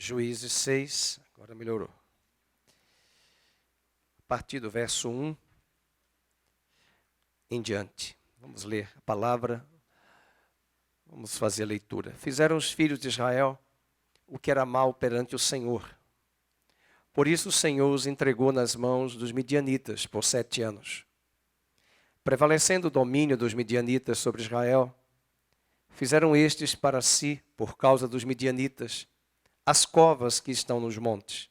Juízes 6, agora melhorou. A partir do verso 1 em diante. Vamos ler a palavra, vamos fazer a leitura. Fizeram os filhos de Israel o que era mal perante o Senhor. Por isso o Senhor os entregou nas mãos dos midianitas por 7 anos. Prevalecendo o domínio dos midianitas sobre Israel, fizeram estes para si, por causa dos midianitas, as covas que estão nos montes,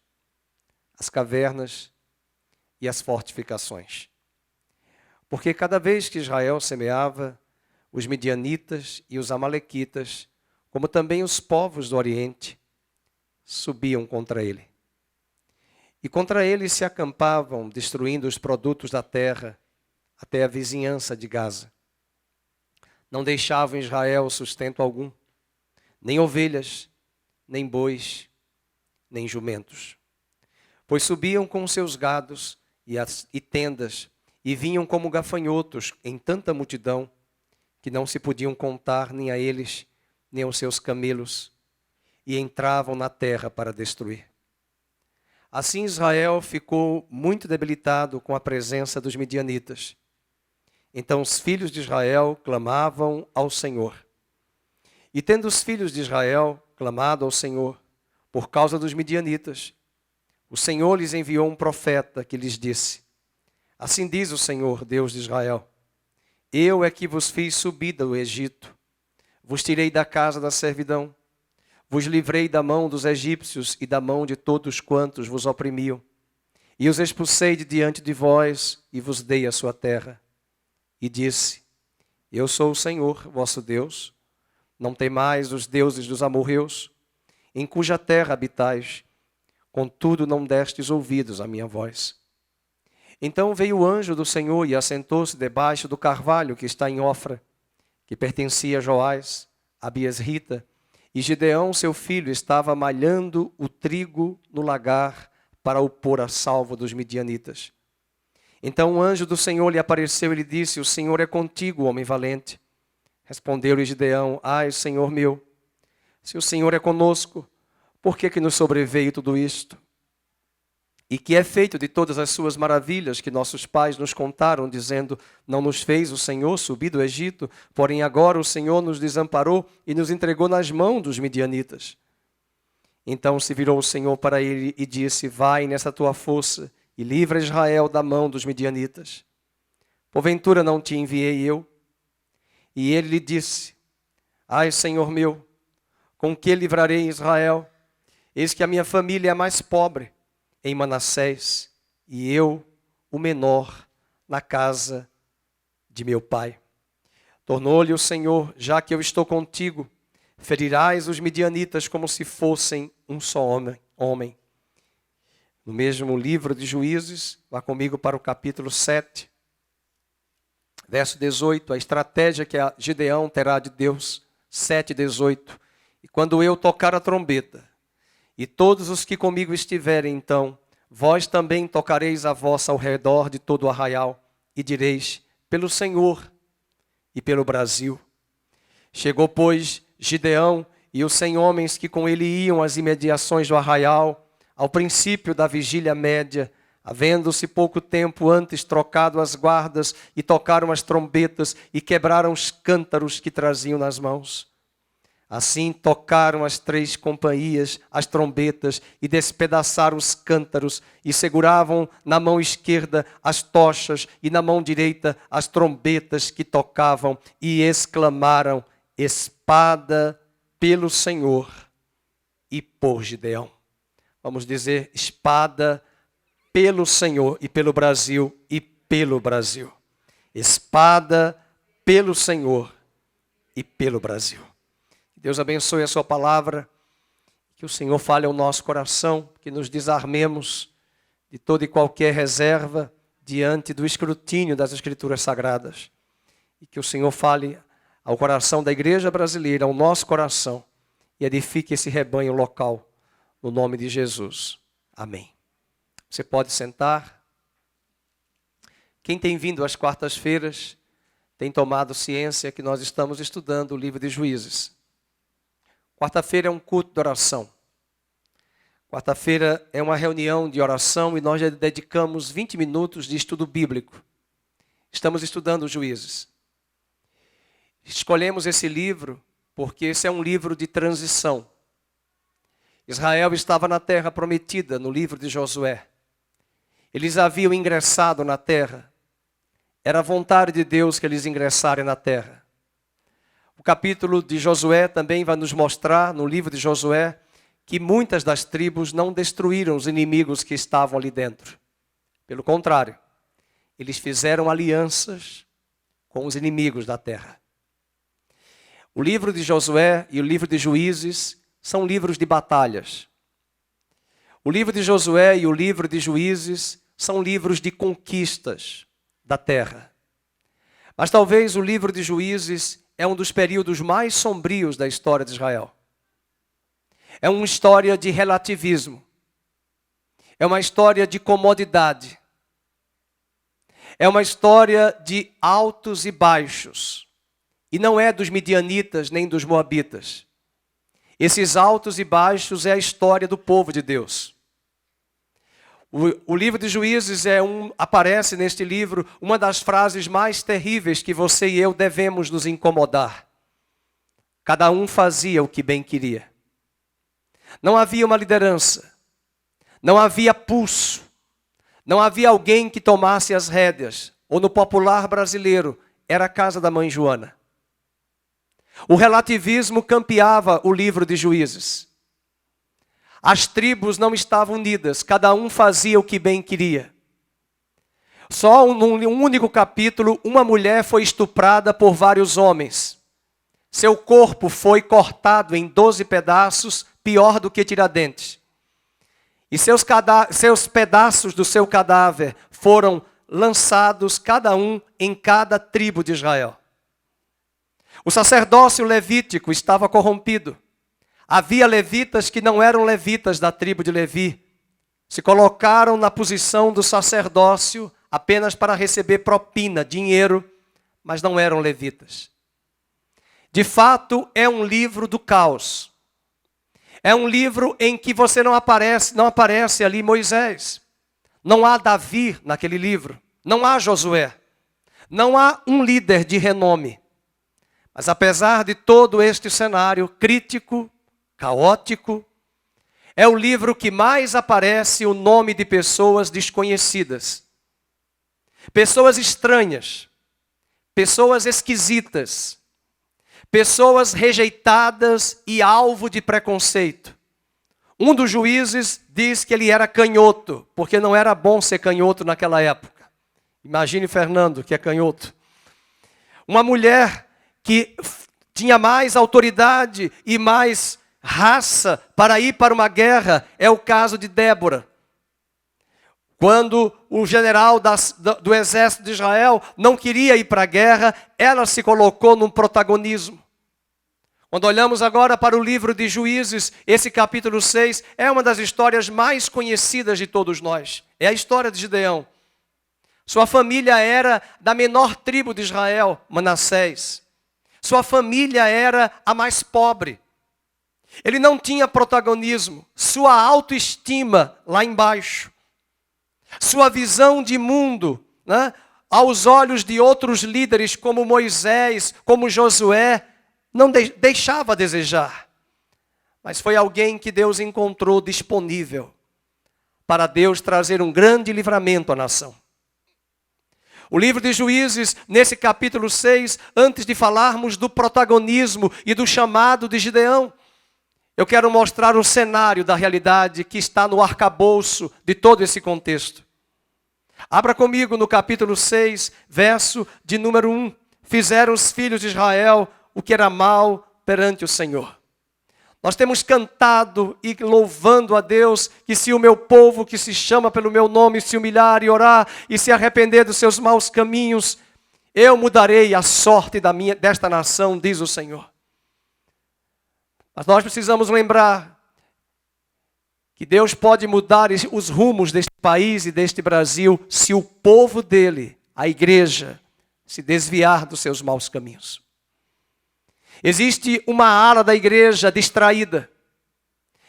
as cavernas e as fortificações. Porque cada vez que Israel semeava, os midianitas e os amalequitas, como também os povos do Oriente, subiam contra ele. E contra ele se acampavam, destruindo os produtos da terra, até a vizinhança de Gaza. Não deixavam Israel sustento algum, nem ovelhas, nem bois, nem jumentos. Pois subiam com seus gados e tendas, e vinham como gafanhotos em tanta multidão, que não se podiam contar nem a eles, nem aos seus camelos, e entravam na terra para destruir. Assim Israel ficou muito debilitado com a presença dos midianitas. Então os filhos de Israel clamavam ao Senhor. E tendo os filhos de Israel clamado ao Senhor por causa dos midianitas, o Senhor lhes enviou um profeta que lhes disse: Assim diz o Senhor, Deus de Israel: Eu é que vos fiz subir do Egito, vos tirei da casa da servidão, vos livrei da mão dos egípcios e da mão de todos quantos vos oprimiam, e os expulsei de diante de vós e vos dei a sua terra. E disse: Eu sou o Senhor, vosso Deus. Não temais os deuses dos amorreus, em cuja terra habitais. Contudo, não destes ouvidos à minha voz. Então veio o anjo do Senhor e assentou-se debaixo do carvalho que está em Ofra, que pertencia a Joás, a Biesrita, e Gideão, seu filho, estava malhando o trigo no lagar para o pôr a salvo dos midianitas. Então o anjo do Senhor lhe apareceu e lhe disse: O Senhor é contigo, homem valente. Respondeu-lhe Gideão: Ai, Senhor meu, se o Senhor é conosco, por que nos sobreveio tudo isto? E que é feito de todas as suas maravilhas que nossos pais nos contaram, dizendo: Não nos fez o Senhor subir do Egito, porém agora o Senhor nos desamparou e nos entregou nas mãos dos midianitas. Então se virou o Senhor para ele e disse: Vai nessa tua força e livra Israel da mão dos midianitas. Porventura não te enviei eu? E ele lhe disse: Ai, Senhor meu, com que livrarei Israel? Eis que a minha família é mais pobre em Manassés, e eu, o menor, na casa de meu pai. Tornou-lhe o Senhor: Já que eu estou contigo, ferirás os midianitas como se fossem um só homem. No mesmo livro de Juízes, vá comigo para o capítulo 7, verso 18, a estratégia que a Gideão terá de Deus, 7:18. E quando eu tocar a trombeta, e todos os que comigo estiverem, então, vós também tocareis a vossa ao redor de todo o arraial, e direis: pelo Senhor e pelo Brasil. Chegou, pois, Gideão e os 100 homens que com ele iam às imediações do arraial, ao princípio da vigília média, havendo-se pouco tempo antes trocado as guardas, e tocaram as trombetas e quebraram os cântaros que traziam nas mãos. Assim tocaram as 3 companhias as trombetas e despedaçaram os cântaros, e seguravam na mão esquerda as tochas e na mão direita as trombetas que tocavam, e exclamaram: Espada pelo Senhor e por Gideão. Vamos dizer: espada pelo Senhor e pelo Brasil e pelo Brasil. Espada pelo Senhor e pelo Brasil. Que Deus abençoe a sua palavra, que o Senhor fale ao nosso coração, que nos desarmemos de toda e qualquer reserva diante do escrutínio das Escrituras Sagradas. E que o Senhor fale ao coração da igreja brasileira, ao nosso coração, e edifique esse rebanho local, no nome de Jesus. Amém. Você pode sentar. Quem tem vindo às quartas-feiras tem tomado ciência que nós estamos estudando o livro de Juízes. Quarta-feira é um culto de oração. Quarta-feira é uma reunião de oração e nós já dedicamos 20 minutos de estudo bíblico. Estamos estudando Juízes. Escolhemos esse livro porque esse é um livro de transição. Israel estava na terra prometida, no livro de Josué. Eles haviam ingressado na terra. Era a vontade de Deus que eles ingressassem na terra. O capítulo de Josué também vai nos mostrar, no livro de Josué, que muitas das tribos não destruíram os inimigos que estavam ali dentro. Pelo contrário, eles fizeram alianças com os inimigos da terra. O livro de Josué e o livro de Juízes são livros de batalhas. O livro de Josué e o livro de Juízes são livros de conquistas da terra. Mas talvez o livro de Juízes é um dos períodos mais sombrios da história de Israel. É uma história de relativismo. É uma história de comodidade. É uma história de altos e baixos. E não é dos midianitas nem dos moabitas. Esses altos e baixos é a história do povo de Deus. O livro de Juízes aparece neste livro uma das frases mais terríveis que você e eu devemos nos incomodar. Cada um fazia o que bem queria. Não havia uma liderança, não havia pulso, não havia alguém que tomasse as rédeas, ou no popular brasileiro, era a casa da mãe Joana. O relativismo campeava o livro de Juízes. As tribos não estavam unidas, cada um fazia o que bem queria. Só num único capítulo, uma mulher foi estuprada por vários homens. Seu corpo foi cortado em 12 pedaços, pior do que Tiradentes. E seus pedaços do seu cadáver foram lançados, cada um em cada tribo de Israel. O sacerdócio levítico estava corrompido. Havia levitas que não eram levitas da tribo de Levi. Se colocaram na posição do sacerdócio apenas para receber propina, dinheiro, mas não eram levitas. De fato, é um livro do caos. É um livro em que você não aparece ali Moisés. Não há Davi naquele livro. Não há Josué. Não há um líder de renome. Mas apesar de todo este cenário crítico, caótico, é o livro que mais aparece o nome de pessoas desconhecidas. Pessoas estranhas. Pessoas esquisitas. Pessoas rejeitadas e alvo de preconceito. Um dos juízes diz que ele era canhoto, porque não era bom ser canhoto naquela época. Imagine Fernando, que é canhoto. Uma mulher que tinha mais autoridade e mais raça para ir para uma guerra, é o caso de Débora. Quando o general do exército de Israel não queria ir para a guerra, ela se colocou num protagonismo. Quando olhamos agora para o livro de Juízes, esse capítulo 6 é uma das histórias mais conhecidas de todos nós. É a história de Gideão. Sua família era da menor tribo de Israel, Manassés. Sua família era a mais pobre. Ele não tinha protagonismo. Sua autoestima lá embaixo. Sua visão de mundo, né, aos olhos de outros líderes como Moisés, como Josué, não deixava a desejar. Mas foi alguém que Deus encontrou disponível para Deus trazer um grande livramento à nação. O livro de Juízes, nesse capítulo 6, antes de falarmos do protagonismo e do chamado de Gideão, eu quero mostrar um cenário da realidade que está no arcabouço de todo esse contexto. Abra comigo no capítulo 6, verso de número 1. Fizeram os filhos de Israel o que era mal perante o Senhor. Nós temos cantado e louvando a Deus que se o meu povo que se chama pelo meu nome se humilhar e orar e se arrepender dos seus maus caminhos, eu mudarei a sorte desta nação, diz o Senhor. Mas nós precisamos lembrar que Deus pode mudar os rumos deste país e deste Brasil se o povo dele, a igreja, se desviar dos seus maus caminhos. Existe uma ala da igreja distraída.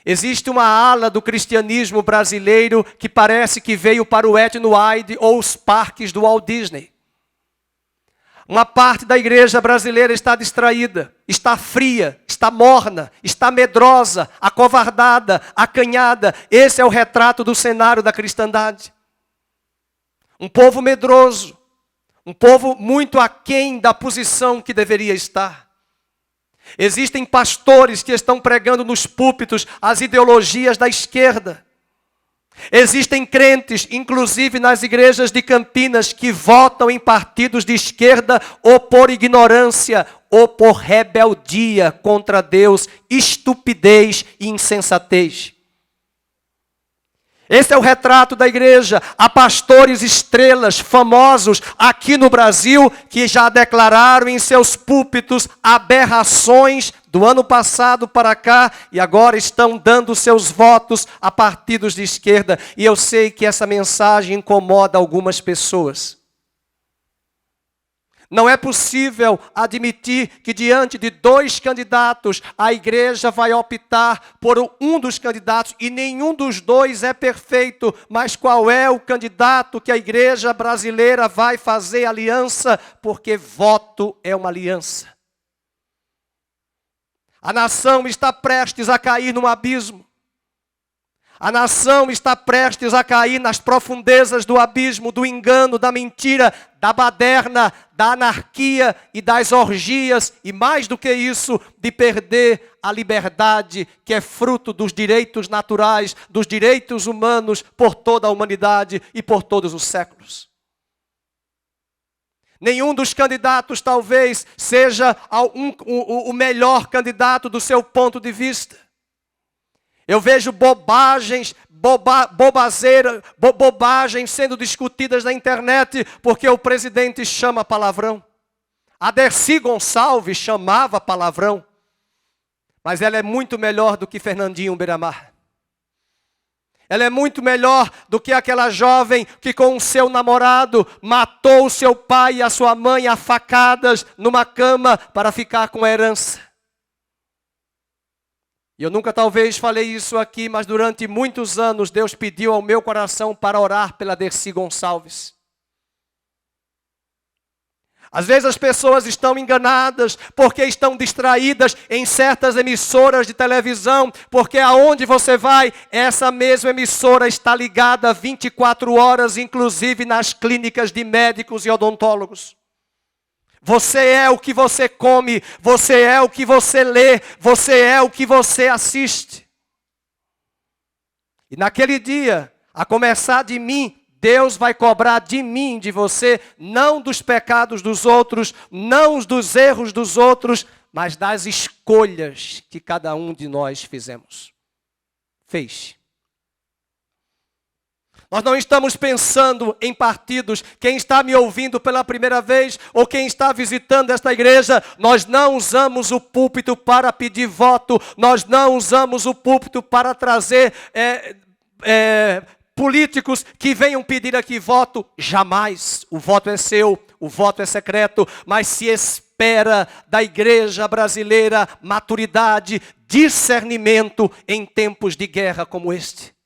Existe uma ala do cristianismo brasileiro que parece que veio para o Etno Wide ou os parques do Walt Disney. Uma parte da igreja brasileira está distraída, está fria, está morna, está medrosa, acovardada, acanhada. Esse é o retrato do cenário da cristandade. Um povo medroso, um povo muito aquém da posição que deveria estar. Existem pastores que estão pregando nos púlpitos as ideologias da esquerda. Existem crentes, inclusive nas igrejas de Campinas, que votam em partidos de esquerda ou por ignorância ou por rebeldia contra Deus, estupidez e insensatez. Esse é o retrato da igreja. Há pastores estrelas famosos aqui no Brasil que já declararam em seus púlpitos aberrações do ano passado para cá e agora estão dando seus votos a partidos de esquerda. E eu sei que essa mensagem incomoda algumas pessoas. Não é possível admitir que diante de dois candidatos a igreja vai optar por um dos candidatos e nenhum dos dois é perfeito. Mas qual é o candidato que a igreja brasileira vai fazer aliança? Porque voto é uma aliança. A nação está prestes a cair num abismo. A nação está prestes a cair nas profundezas do abismo, do engano, da mentira, da baderna, da anarquia e das orgias. E mais do que isso, de perder a liberdade que é fruto dos direitos naturais, dos direitos humanos por toda a humanidade e por todos os séculos. Nenhum dos candidatos talvez seja o melhor candidato do seu ponto de vista. Eu vejo bobagens sendo discutidas na internet porque o presidente chama palavrão. A Dercy Gonçalves chamava palavrão. Mas ela é muito melhor do que Fernandinho Beiramar. Ela é muito melhor do que aquela jovem que com o seu namorado matou o seu pai e a sua mãe a facadas numa cama para ficar com a herança. E eu nunca talvez falei isso aqui, mas durante muitos anos Deus pediu ao meu coração para orar pela Dercy Gonçalves. Às vezes as pessoas estão enganadas porque estão distraídas em certas emissoras de televisão, porque aonde você vai, essa mesma emissora está ligada 24 horas, inclusive nas clínicas de médicos e odontólogos. Você é o que você come, você é o que você lê, você é o que você assiste. E naquele dia, a começar de mim, Deus vai cobrar de mim, de você, não dos pecados dos outros, não dos erros dos outros, mas das escolhas que cada um de nós fez. Nós não estamos pensando em partidos. Quem está me ouvindo pela primeira vez ou quem está visitando esta igreja, nós não usamos o púlpito para pedir voto, nós não usamos o púlpito para trazer políticos que venham pedir aqui voto. Jamais. O voto é seu, o voto é secreto, mas se espera da igreja brasileira maturidade, discernimento em tempos de guerra como este.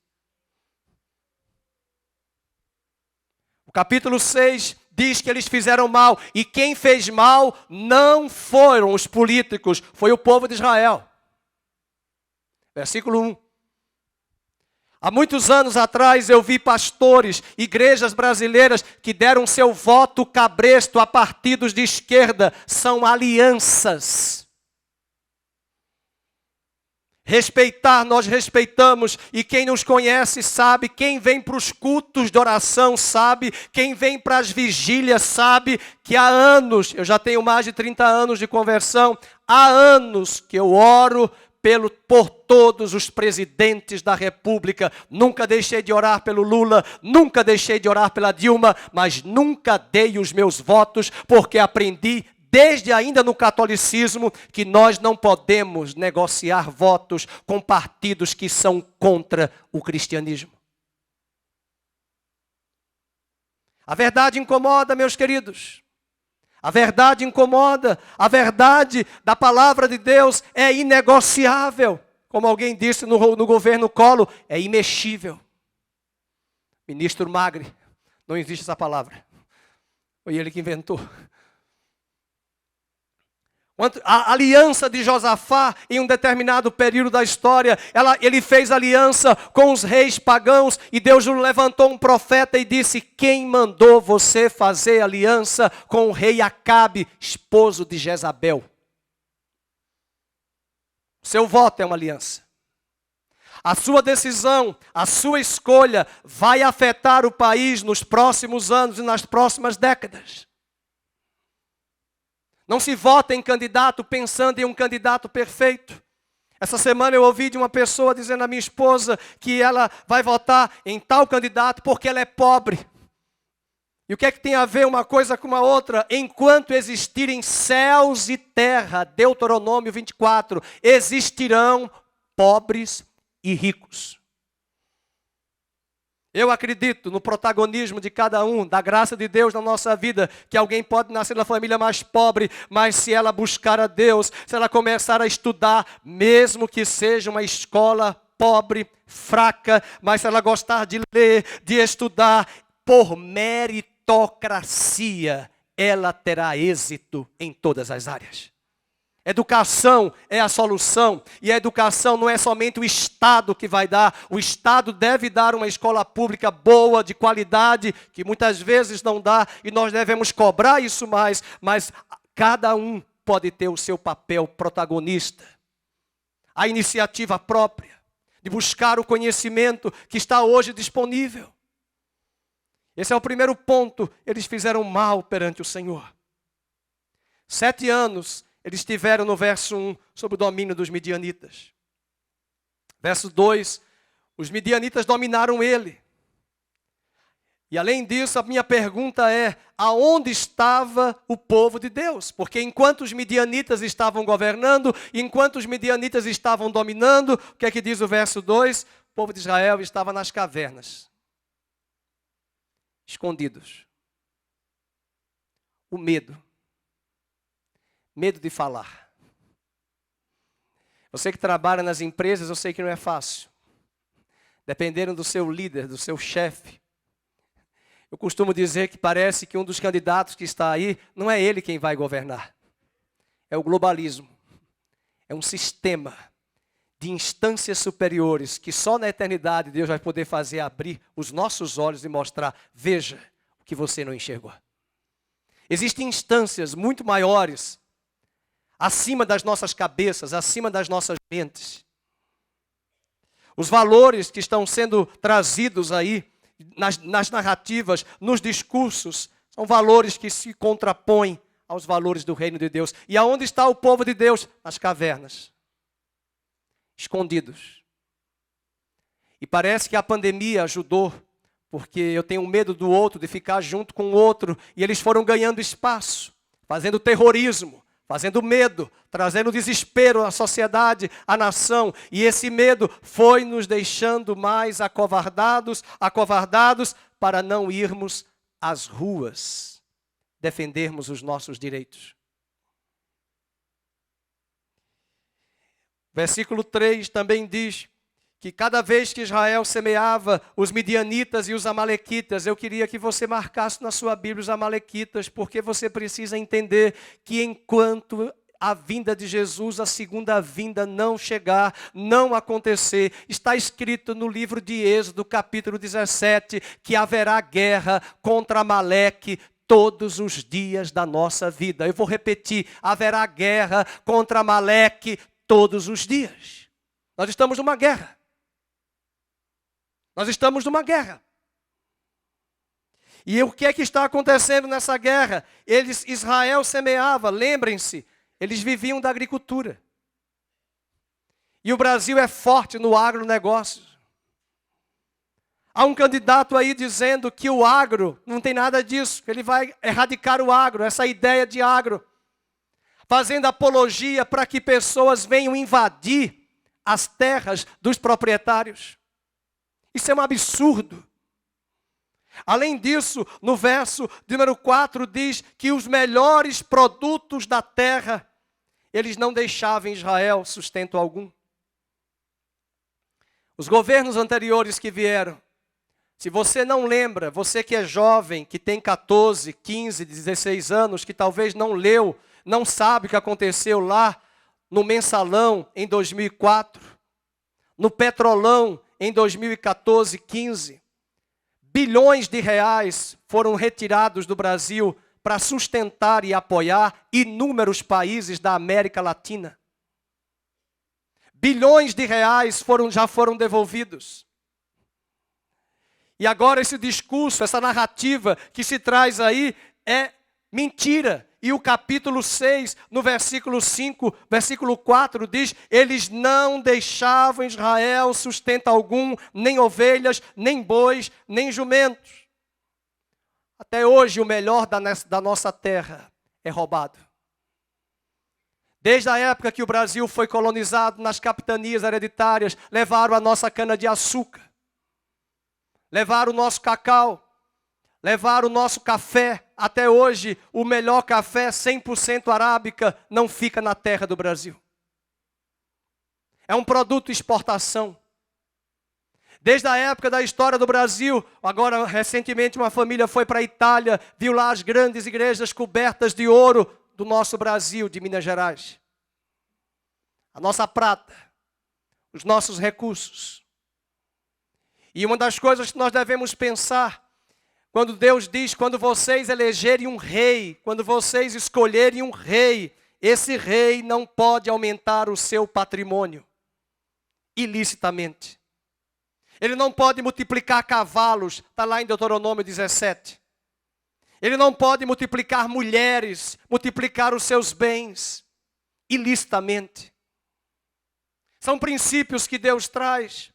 Capítulo 6 diz que eles fizeram mal. E quem fez mal não foram os políticos, foi o povo de Israel. Versículo 1. Há muitos anos atrás eu vi pastores, igrejas brasileiras que deram seu voto cabresto a partidos de esquerda. São alianças. Respeitar, nós respeitamos, e quem nos conhece sabe, quem vem para os cultos de oração sabe, quem vem para as vigílias sabe que há anos, eu já tenho mais de 30 anos de conversão, há anos que eu oro por todos os presidentes da República. Nunca deixei de orar pelo Lula, nunca deixei de orar pela Dilma, mas nunca dei os meus votos, porque aprendi desde ainda no catolicismo, que nós não podemos negociar votos com partidos que são contra o cristianismo. A verdade incomoda, meus queridos. A verdade incomoda. A verdade da palavra de Deus é inegociável. como alguém disse no governo Collor, é imexível. Ministro Magre, não existe essa palavra. Foi ele que inventou. A aliança de Josafá, em um determinado período da história, ele fez aliança com os reis pagãos, e Deus levantou um profeta e disse: quem mandou você fazer aliança com o rei Acabe, esposo de Jezabel? Seu voto é uma aliança. A sua decisão, a sua escolha vai afetar o país nos próximos anos e nas próximas décadas. Não se vota em candidato pensando em um candidato perfeito. Essa semana eu ouvi de uma pessoa dizendo à minha esposa que ela vai votar em tal candidato porque ela é pobre. E o que é que tem a ver uma coisa com a outra? Enquanto existirem céus e terra, Deuteronômio 24, existirão pobres e ricos. Eu acredito no protagonismo de cada um, da graça de Deus na nossa vida, que alguém pode nascer na família mais pobre, mas se ela buscar a Deus, se ela começar a estudar, mesmo que seja uma escola pobre, fraca, mas se ela gostar de ler, de estudar, por meritocracia, ela terá êxito em todas as áreas. Educação é a solução, e a educação não é somente o Estado que vai dar. O Estado deve dar uma escola pública boa, de qualidade, que muitas vezes não dá, e nós devemos cobrar isso mais, mas cada um pode ter o seu papel protagonista. A iniciativa própria, de buscar o conhecimento que está hoje disponível. Esse é o primeiro ponto, eles fizeram mal perante o Senhor. 7 anos eles estiveram no verso 1, sob o domínio dos midianitas. Verso 2, os midianitas dominaram ele. E além disso, a minha pergunta é, aonde estava o povo de Deus? Porque enquanto os midianitas estavam governando, enquanto os midianitas estavam dominando, o que é que diz o verso 2? O povo de Israel estava nas cavernas, escondidos. O medo. Medo de falar. Você que trabalha nas empresas, eu sei que não é fácil. Dependendo do seu líder, do seu chefe. Eu costumo dizer que parece que um dos candidatos que está aí, não é ele quem vai governar. É o globalismo. É um sistema de instâncias superiores que só na eternidade Deus vai poder fazer abrir os nossos olhos e mostrar, veja o que você não enxergou. Existem instâncias muito maiores acima das nossas cabeças, acima das nossas mentes. Os valores que estão sendo trazidos aí, nas narrativas, nos discursos, são valores que se contrapõem aos valores do reino de Deus. E aonde está o povo de Deus? Nas cavernas. Escondidos. E parece que a pandemia ajudou, porque eu tenho medo do outro, de ficar junto com o outro, e eles foram ganhando espaço, fazendo terrorismo, fazendo medo, trazendo desespero à sociedade, à nação. E esse medo foi nos deixando mais acovardados para não irmos às ruas, defendermos os nossos direitos. Versículo 3 também diz que cada vez que Israel semeava os midianitas e os amalequitas, eu queria que você marcasse na sua Bíblia os amalequitas, porque você precisa entender que enquanto a vinda de Jesus, a segunda vinda não chegar, não acontecer, está escrito no livro de Êxodo, capítulo 17, que haverá guerra contra Amaleque todos os dias da nossa vida. Eu vou repetir, haverá guerra contra Amaleque todos os dias. Nós estamos numa guerra. Nós estamos numa guerra. E o que é que está acontecendo nessa guerra? Israel semeava, lembrem-se, eles viviam da agricultura. E o Brasil é forte no agronegócio. Há um candidato aí dizendo que o agro não tem nada disso, que ele vai erradicar o agro, essa ideia de agro. Fazendo apologia para que pessoas venham invadir as terras dos proprietários. Isso é um absurdo. Além disso, no verso número 4 diz que os melhores produtos da terra, eles não deixavam em Israel sustento algum. Os governos anteriores que vieram, se você não lembra, você que é jovem, que tem 14, 15, 16 anos, que talvez não leu, não sabe o que aconteceu lá no Mensalão em 2004, no Petrolão em 2014, 15, bilhões de reais foram retirados do Brasil para sustentar e apoiar inúmeros países da América Latina. Bilhões de reais já foram devolvidos. E agora esse discurso, essa narrativa que se traz aí é mentira. E o capítulo 6, no versículo 5, versículo 4 diz: eles não deixavam Israel sustento algum, nem ovelhas, nem bois, nem jumentos. Até hoje o melhor da nossa terra é roubado. Desde a época que o Brasil foi colonizado nas capitanias hereditárias, levaram a nossa cana-de-açúcar, levaram o nosso cacau, levaram o nosso café. Até hoje, o melhor café 100% arábica não fica na terra do Brasil. É um produto exportação. Desde a época da história do Brasil, agora recentemente uma família foi para a Itália, viu lá as grandes igrejas cobertas de ouro do nosso Brasil, de Minas Gerais. A nossa prata, os nossos recursos. E uma das coisas que nós devemos pensar, quando Deus diz, quando vocês elegerem um rei, quando vocês escolherem um rei, esse rei não pode aumentar o seu patrimônio ilicitamente. Ele não pode multiplicar cavalos, está lá em Deuteronômio 17. Ele não pode multiplicar mulheres, multiplicar os seus bens ilicitamente. São princípios que Deus traz.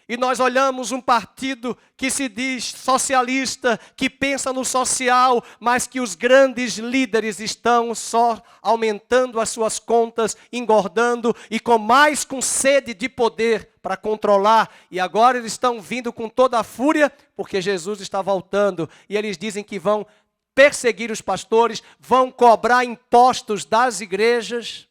E nós olhamos um partido que se diz socialista, que pensa no social, mas que os grandes líderes estão só aumentando as suas contas, engordando e com sede de poder para controlar. E agora eles estão vindo com toda a fúria, porque Jesus está voltando. E eles dizem que vão perseguir os pastores, vão cobrar impostos das igrejas.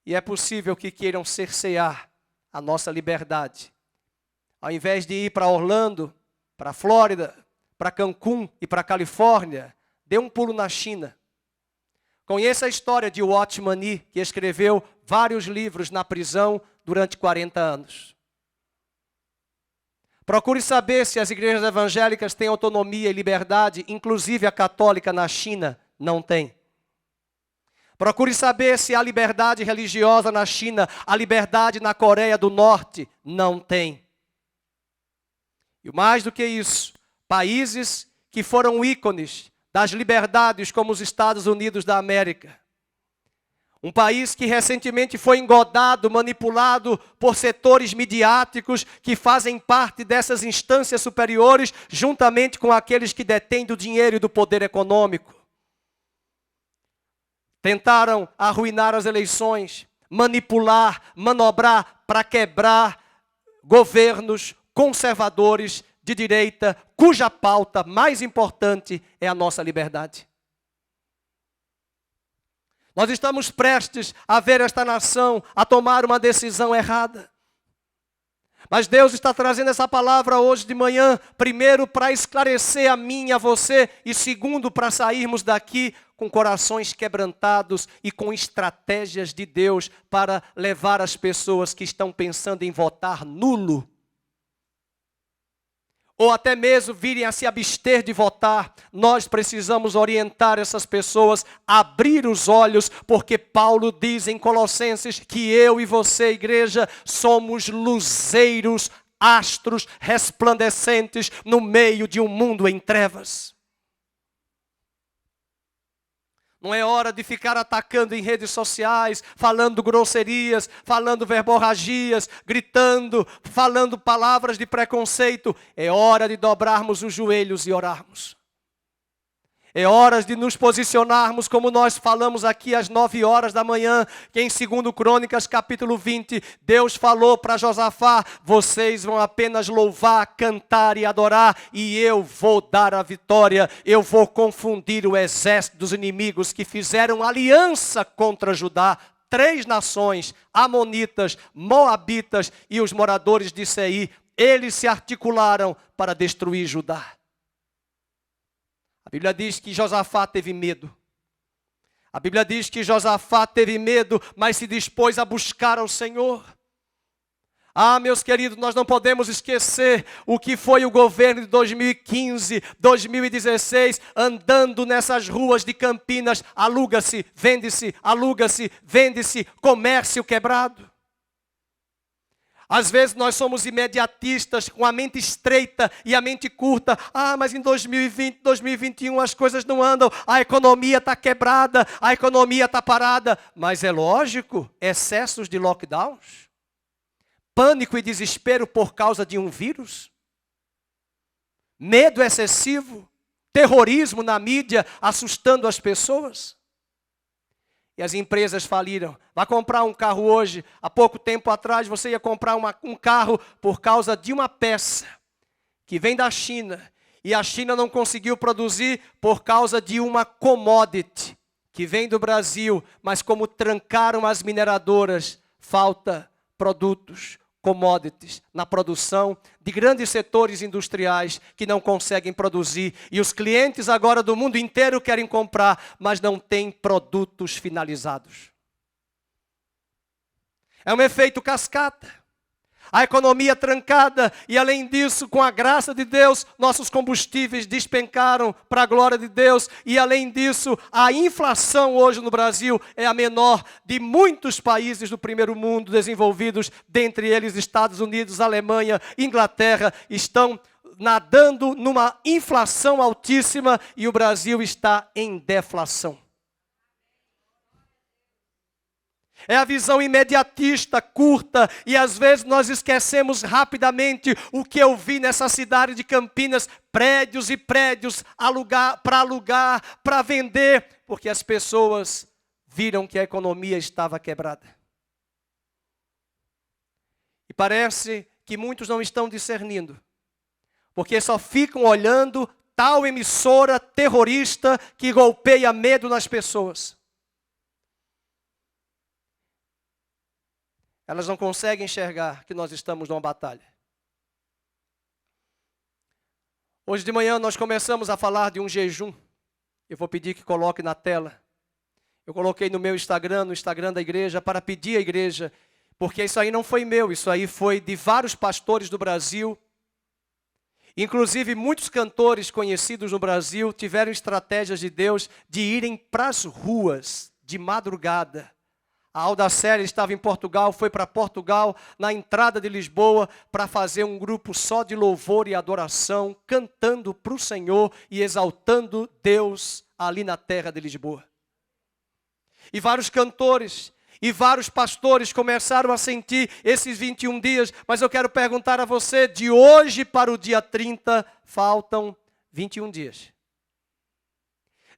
E é possível que queiram cercear a nossa liberdade. Ao invés de ir para Orlando, para a Flórida, para Cancún e para a Califórnia, dê um pulo na China. Conheça a história de Watchman Nee, que escreveu vários livros na prisão durante 40 anos. Procure saber se as igrejas evangélicas têm autonomia e liberdade, inclusive a católica na China não tem. Procure saber se há liberdade religiosa na China, a liberdade na Coreia do Norte não tem. E mais do que isso, países que foram ícones das liberdades como os Estados Unidos da América. Um país que recentemente foi engodado, manipulado por setores midiáticos que fazem parte dessas instâncias superiores, juntamente com aqueles que detêm do dinheiro e do poder econômico. Tentaram arruinar as eleições, manipular, manobrar para quebrar governos conservadores de direita, cuja pauta mais importante é a nossa liberdade. Nós estamos prestes a ver esta nação a tomar uma decisão errada. Mas Deus está trazendo essa palavra hoje de manhã, primeiro para esclarecer a mim e a você, e segundo para sairmos daqui com corações quebrantados e com estratégias de Deus para levar as pessoas que estão pensando em votar nulo, ou até mesmo virem a se abster de votar. Nós precisamos orientar essas pessoas, abrir os olhos, porque Paulo diz em Colossenses que eu e você, igreja, somos luzeiros, astros resplandecentes no meio de um mundo em trevas. Não é hora de ficar atacando em redes sociais, falando grosserias, falando verborragias, gritando, falando palavras de preconceito. É hora de dobrarmos os joelhos e orarmos. É hora de nos posicionarmos como nós falamos aqui às 9 horas da manhã, que em 2 Crônicas capítulo 20, Deus falou para Josafá: vocês vão apenas louvar, cantar e adorar, e eu vou dar a vitória, eu vou confundir o exército dos inimigos que fizeram aliança contra Judá, 3 nações, Amonitas, Moabitas e os moradores de Seir, eles se articularam para destruir Judá. A Bíblia diz que Josafá teve medo. A Bíblia diz que Josafá teve medo, mas se dispôs a buscar ao Senhor. Ah, meus queridos, nós não podemos esquecer o que foi o governo de 2015, 2016, andando nessas ruas de Campinas, aluga-se, vende-se, comércio quebrado. Às vezes nós somos imediatistas, com a mente estreita e a mente curta. Ah, mas em 2020, 2021 as coisas não andam, a economia está quebrada, a economia está parada. Mas é lógico, excessos de lockdowns, pânico e desespero por causa de um vírus, medo excessivo, terrorismo na mídia assustando as pessoas. E as empresas faliram. Vai comprar um carro hoje, há pouco tempo atrás você ia comprar um carro por causa de uma peça que vem da China. E a China não conseguiu produzir por causa de uma commodity que vem do Brasil. Mas como trancaram as mineradoras, falta produtos, commodities na produção de grandes setores industriais que não conseguem produzir. E os clientes agora do mundo inteiro querem comprar, mas não têm produtos finalizados. É um efeito cascata. A economia trancada e, além disso, com a graça de Deus, nossos combustíveis despencaram para a glória de Deus. E, além disso, a inflação hoje no Brasil é a menor de muitos países do primeiro mundo desenvolvidos, dentre eles Estados Unidos, Alemanha, Inglaterra, estão nadando numa inflação altíssima e o Brasil está em deflação. É a visão imediatista, curta, e às vezes nós esquecemos rapidamente o que eu vi nessa cidade de Campinas, prédios e prédios para alugar, para vender, porque as pessoas viram que a economia estava quebrada. E parece que muitos não estão discernindo, porque só ficam olhando tal emissora terrorista que golpeia medo nas pessoas. Elas não conseguem enxergar que nós estamos numa batalha. Hoje de manhã nós começamos a falar de um jejum. Eu vou pedir que coloque na tela. Eu coloquei no meu Instagram, no Instagram da igreja, para pedir à igreja, porque isso aí não foi meu, isso aí foi de vários pastores do Brasil. Inclusive muitos cantores conhecidos no Brasil tiveram estratégias de Deus de irem para as ruas de madrugada. A Aldacélia estava em Portugal, foi para Portugal, na entrada de Lisboa, para fazer um grupo só de louvor e adoração, cantando para o Senhor e exaltando Deus ali na terra de Lisboa. E vários cantores e vários pastores começaram a sentir esses 21 dias, mas eu quero perguntar a você, de hoje para o dia 30, faltam 21 dias.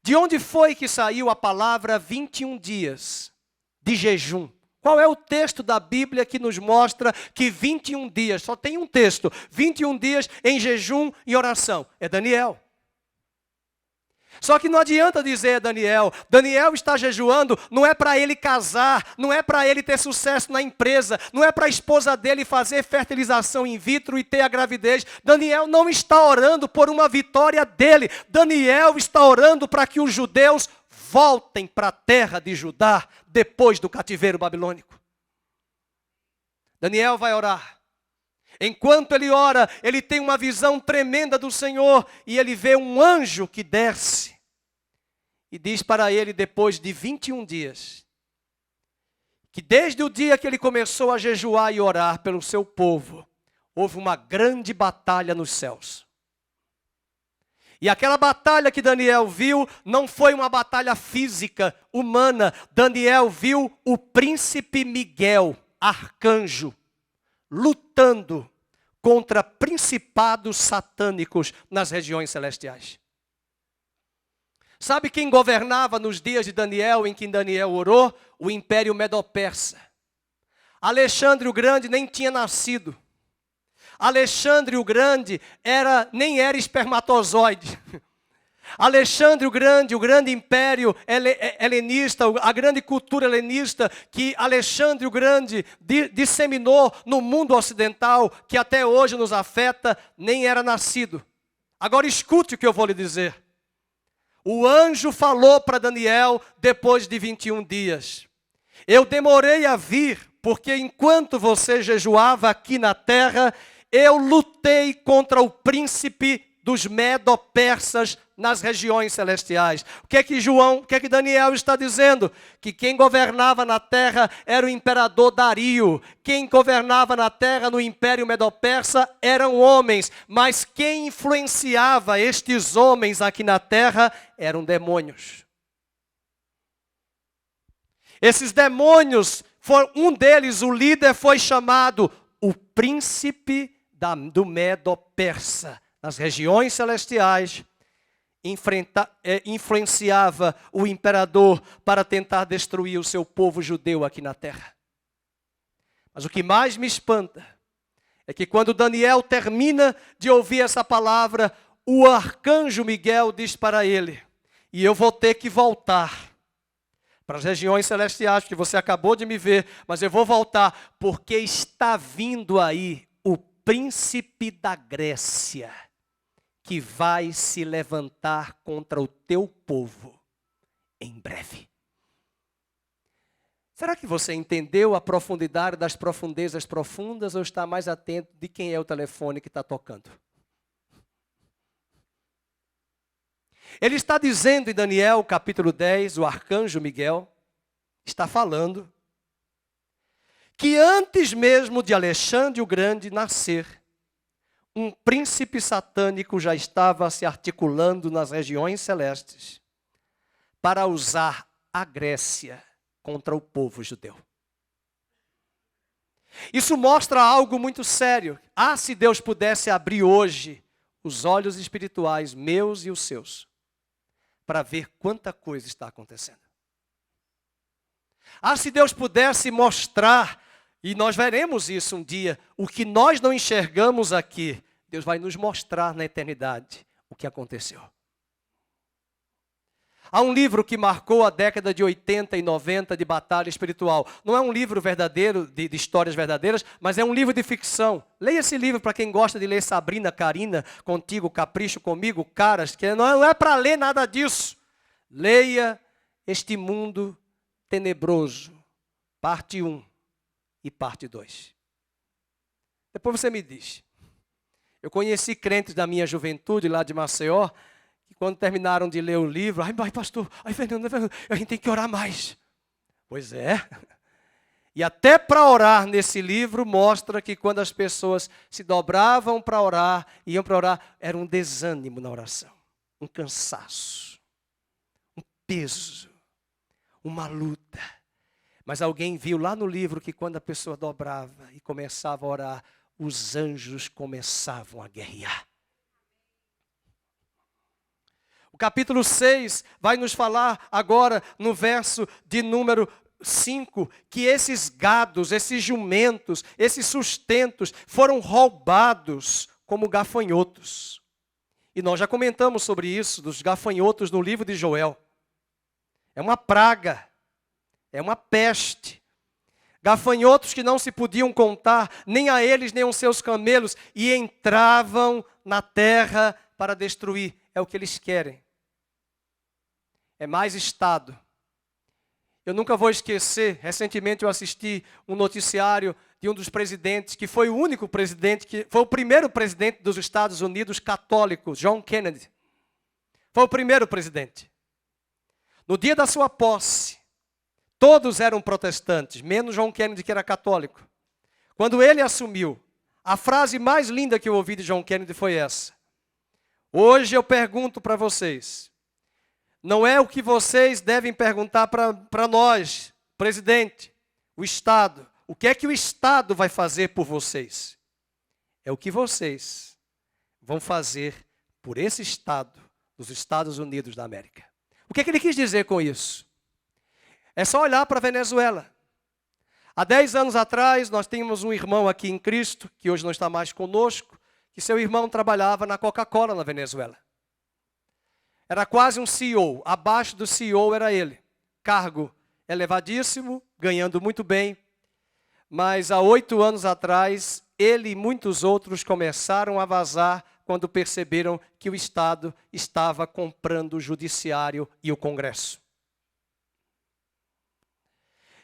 De onde foi que saiu a palavra 21 dias? De jejum. Qual é o texto da Bíblia que nos mostra que 21 dias, só tem um texto, 21 dias em jejum e oração? É Daniel. Só que não adianta dizer Daniel está jejuando, não é para ele casar, não é para ele ter sucesso na empresa, não é para a esposa dele fazer fertilização in vitro e ter a gravidez. Daniel não está orando por uma vitória dele, Daniel está orando para que os judeus voltem para a terra de Judá depois do cativeiro babilônico. Daniel vai orar. Enquanto ele ora, ele tem uma visão tremenda do Senhor e ele vê um anjo que desce e diz para ele, depois de 21 dias, que desde o dia que ele começou a jejuar e orar pelo seu povo, houve uma grande batalha nos céus. E aquela batalha que Daniel viu não foi uma batalha física, humana. Daniel viu o príncipe Miguel, arcanjo, lutando contra principados satânicos nas regiões celestiais. Sabe quem governava nos dias de Daniel, em que Daniel orou? O Império Medo-Persa. Alexandre o Grande nem tinha nascido. Alexandre o Grande nem era espermatozoide. Alexandre o grande império helenista, a grande cultura helenista que Alexandre o Grande disseminou no mundo ocidental, que até hoje nos afeta, nem era nascido. Agora escute o que eu vou lhe dizer. O anjo falou para Daniel depois de 21 dias. Eu demorei a vir, porque enquanto você jejuava aqui na terra, eu lutei contra o príncipe dos Medo-Persas nas regiões celestiais. O que é que Daniel está dizendo? Que quem governava na terra era o imperador Dario. Quem governava na terra no Império Medo-Persa eram homens, mas quem influenciava estes homens aqui na terra eram demônios. Esses demônios, um deles, o líder, foi chamado o príncipe do Medo-Persa. Nas regiões celestiais, influenciava o imperador para tentar destruir o seu povo judeu aqui na terra. Mas o que mais me espanta é que quando Daniel termina de ouvir essa palavra, o arcanjo Miguel diz para ele: e eu vou ter que voltar para as regiões celestiais, porque você acabou de me ver, mas eu vou voltar, porque está vindo aí o príncipe da Grécia, que vai se levantar contra o teu povo em breve. Será que você entendeu a profundidade das profundezas profundas ou está mais atento de quem é o telefone que está tocando? Ele está dizendo em Daniel capítulo 10, o arcanjo Miguel está falando que antes mesmo de Alexandre o Grande nascer, um príncipe satânico já estava se articulando nas regiões celestes para usar a Grécia contra o povo judeu. Isso mostra algo muito sério. Se Deus pudesse abrir hoje os olhos espirituais, meus e os seus, para ver quanta coisa está acontecendo. Se Deus pudesse mostrar, e nós veremos isso um dia, o que nós não enxergamos aqui, Deus vai nos mostrar na eternidade o que aconteceu. Há um livro que marcou a década de 80 e 90 de batalha espiritual. Não é um livro verdadeiro, de histórias verdadeiras, mas é um livro de ficção. Leia esse livro para quem gosta de ler Sabrina, Karina, Contigo, Capricho, Comigo, Caras, que não é para ler nada disso. Leia Este Mundo Tenebroso, parte 1 e parte 2. Depois você me diz. Eu conheci crentes da minha juventude lá de Maceió, que quando terminaram de ler o livro, pastor, Fernando, a gente tem que orar mais. Pois é. E até para orar nesse livro mostra que quando as pessoas se dobravam para orar, iam para orar, era um desânimo na oração, um cansaço, um peso, uma luta. Mas alguém viu lá no livro que quando a pessoa dobrava e começava a orar, os anjos começavam a guerrear. O capítulo 6 vai nos falar agora, no verso de número 5, que esses gados, esses jumentos, esses sustentos foram roubados como gafanhotos. E nós já comentamos sobre isso, dos gafanhotos no livro de Joel. É uma praga, é uma peste. Gafanhotos que não se podiam contar, nem a eles, nem aos seus camelos, e entravam na terra para destruir. É o que eles querem. É mais Estado. Eu nunca vou esquecer, recentemente eu assisti um noticiário de um dos presidentes, que foi o único presidente, que foi o primeiro presidente dos Estados Unidos católico, John Kennedy. Foi o primeiro presidente. No dia da sua posse, todos eram protestantes, menos John Kennedy, que era católico. Quando ele assumiu, a frase mais linda que eu ouvi de John Kennedy foi essa: hoje eu pergunto para vocês, não é o que vocês devem perguntar para nós, presidente, o Estado. O que é que o Estado vai fazer por vocês? É o que vocês vão fazer por esse Estado dos Estados Unidos da América. O que é que ele quis dizer com isso? É só olhar para a Venezuela. Há 10 anos atrás, nós tínhamos um irmão aqui em Cristo, que hoje não está mais conosco, que seu irmão trabalhava na Coca-Cola na Venezuela. Era quase um CEO. Abaixo do CEO era ele. Cargo elevadíssimo, ganhando muito bem. Mas há 8 anos atrás, ele e muitos outros começaram a vazar quando perceberam que o Estado estava comprando o Judiciário e o Congresso.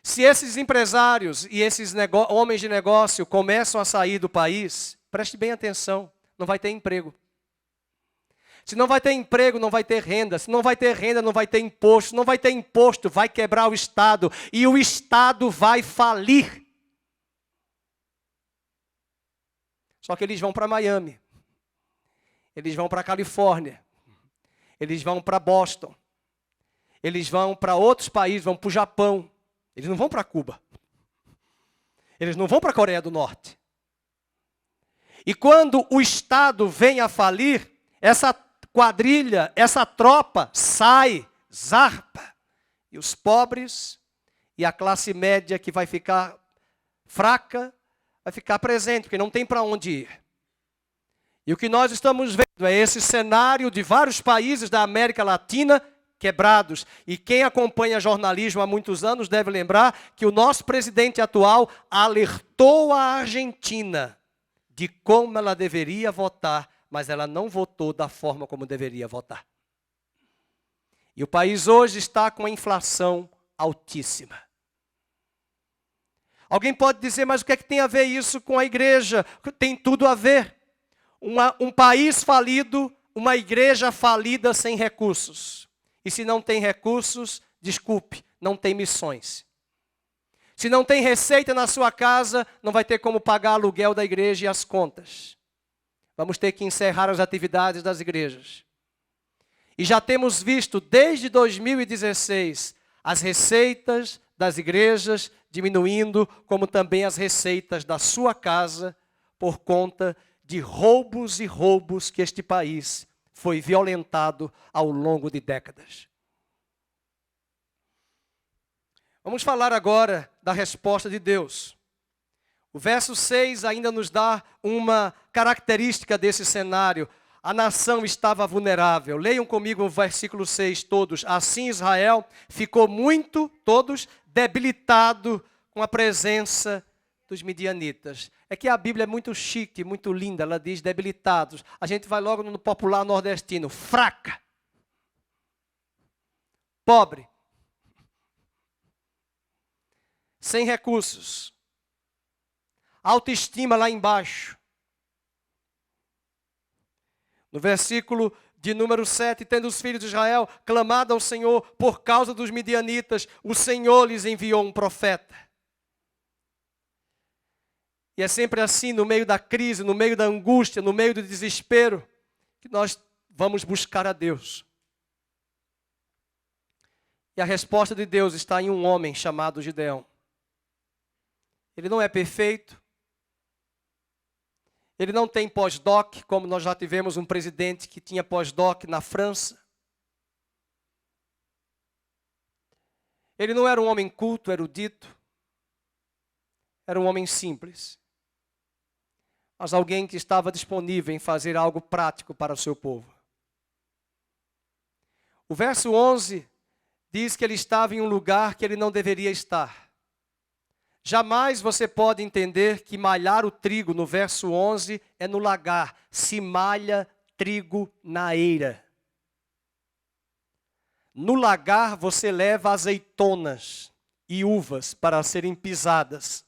Se esses empresários e esses homens de negócio começam a sair do país, preste bem atenção, não vai ter emprego. Se não vai ter emprego, não vai ter renda. Se não vai ter renda, não vai ter imposto. Se não vai ter imposto, vai quebrar o Estado. E o Estado vai falir. Só que eles vão para Miami. Eles vão para Califórnia. Eles vão para Boston. Eles vão para outros países, vão para o Japão. Eles não vão para Cuba. Eles não vão para a Coreia do Norte. E quando o Estado vem a falir, essa quadrilha, essa tropa sai, zarpa. E os pobres e a classe média que vai ficar fraca, vai ficar presente, porque não tem para onde ir. E o que nós estamos vendo é esse cenário de vários países da América Latina quebrados. E quem acompanha jornalismo há muitos anos deve lembrar que o nosso presidente atual alertou a Argentina de como ela deveria votar, mas ela não votou da forma como deveria votar. E o país hoje está com a inflação altíssima. Alguém pode dizer, mas o que é que tem a ver isso com a igreja? Tem tudo a ver. Um país falido, uma igreja falida sem recursos. E se não tem recursos, desculpe, não tem missões. Se não tem receita na sua casa, não vai ter como pagar aluguel da igreja e as contas. Vamos ter que encerrar as atividades das igrejas. E já temos visto desde 2016 as receitas das igrejas diminuindo, como também as receitas da sua casa, por conta de roubos e roubos que este país foi violentado ao longo de décadas. Vamos falar agora da resposta de Deus. O verso 6 ainda nos dá uma característica desse cenário. A nação estava vulnerável. Leiam comigo o versículo 6 todos. Assim Israel ficou todos, debilitado com a presença dos midianitas. É que a Bíblia é muito chique, muito linda. Ela diz debilitados. A gente vai logo no popular nordestino. Fraca. Pobre. Sem recursos. Autoestima lá embaixo. No versículo de número 7, tendo os filhos de Israel clamado ao Senhor por causa dos midianitas, o Senhor lhes enviou um profeta. E é sempre assim, no meio da crise, no meio da angústia, no meio do desespero, que nós vamos buscar a Deus. E a resposta de Deus está em um homem chamado Gideão. Ele não é perfeito. Ele não tem pós-doc, como nós já tivemos um presidente que tinha pós-doc na França. Ele não era um homem culto, erudito. Era um homem simples. Mas alguém que estava disponível em fazer algo prático para o seu povo. O verso 11 diz que ele estava em um lugar que ele não deveria estar. Jamais você pode entender que malhar o trigo, no verso 11, é no lagar. Se malha trigo na eira. No lagar você leva azeitonas e uvas para serem pisadas.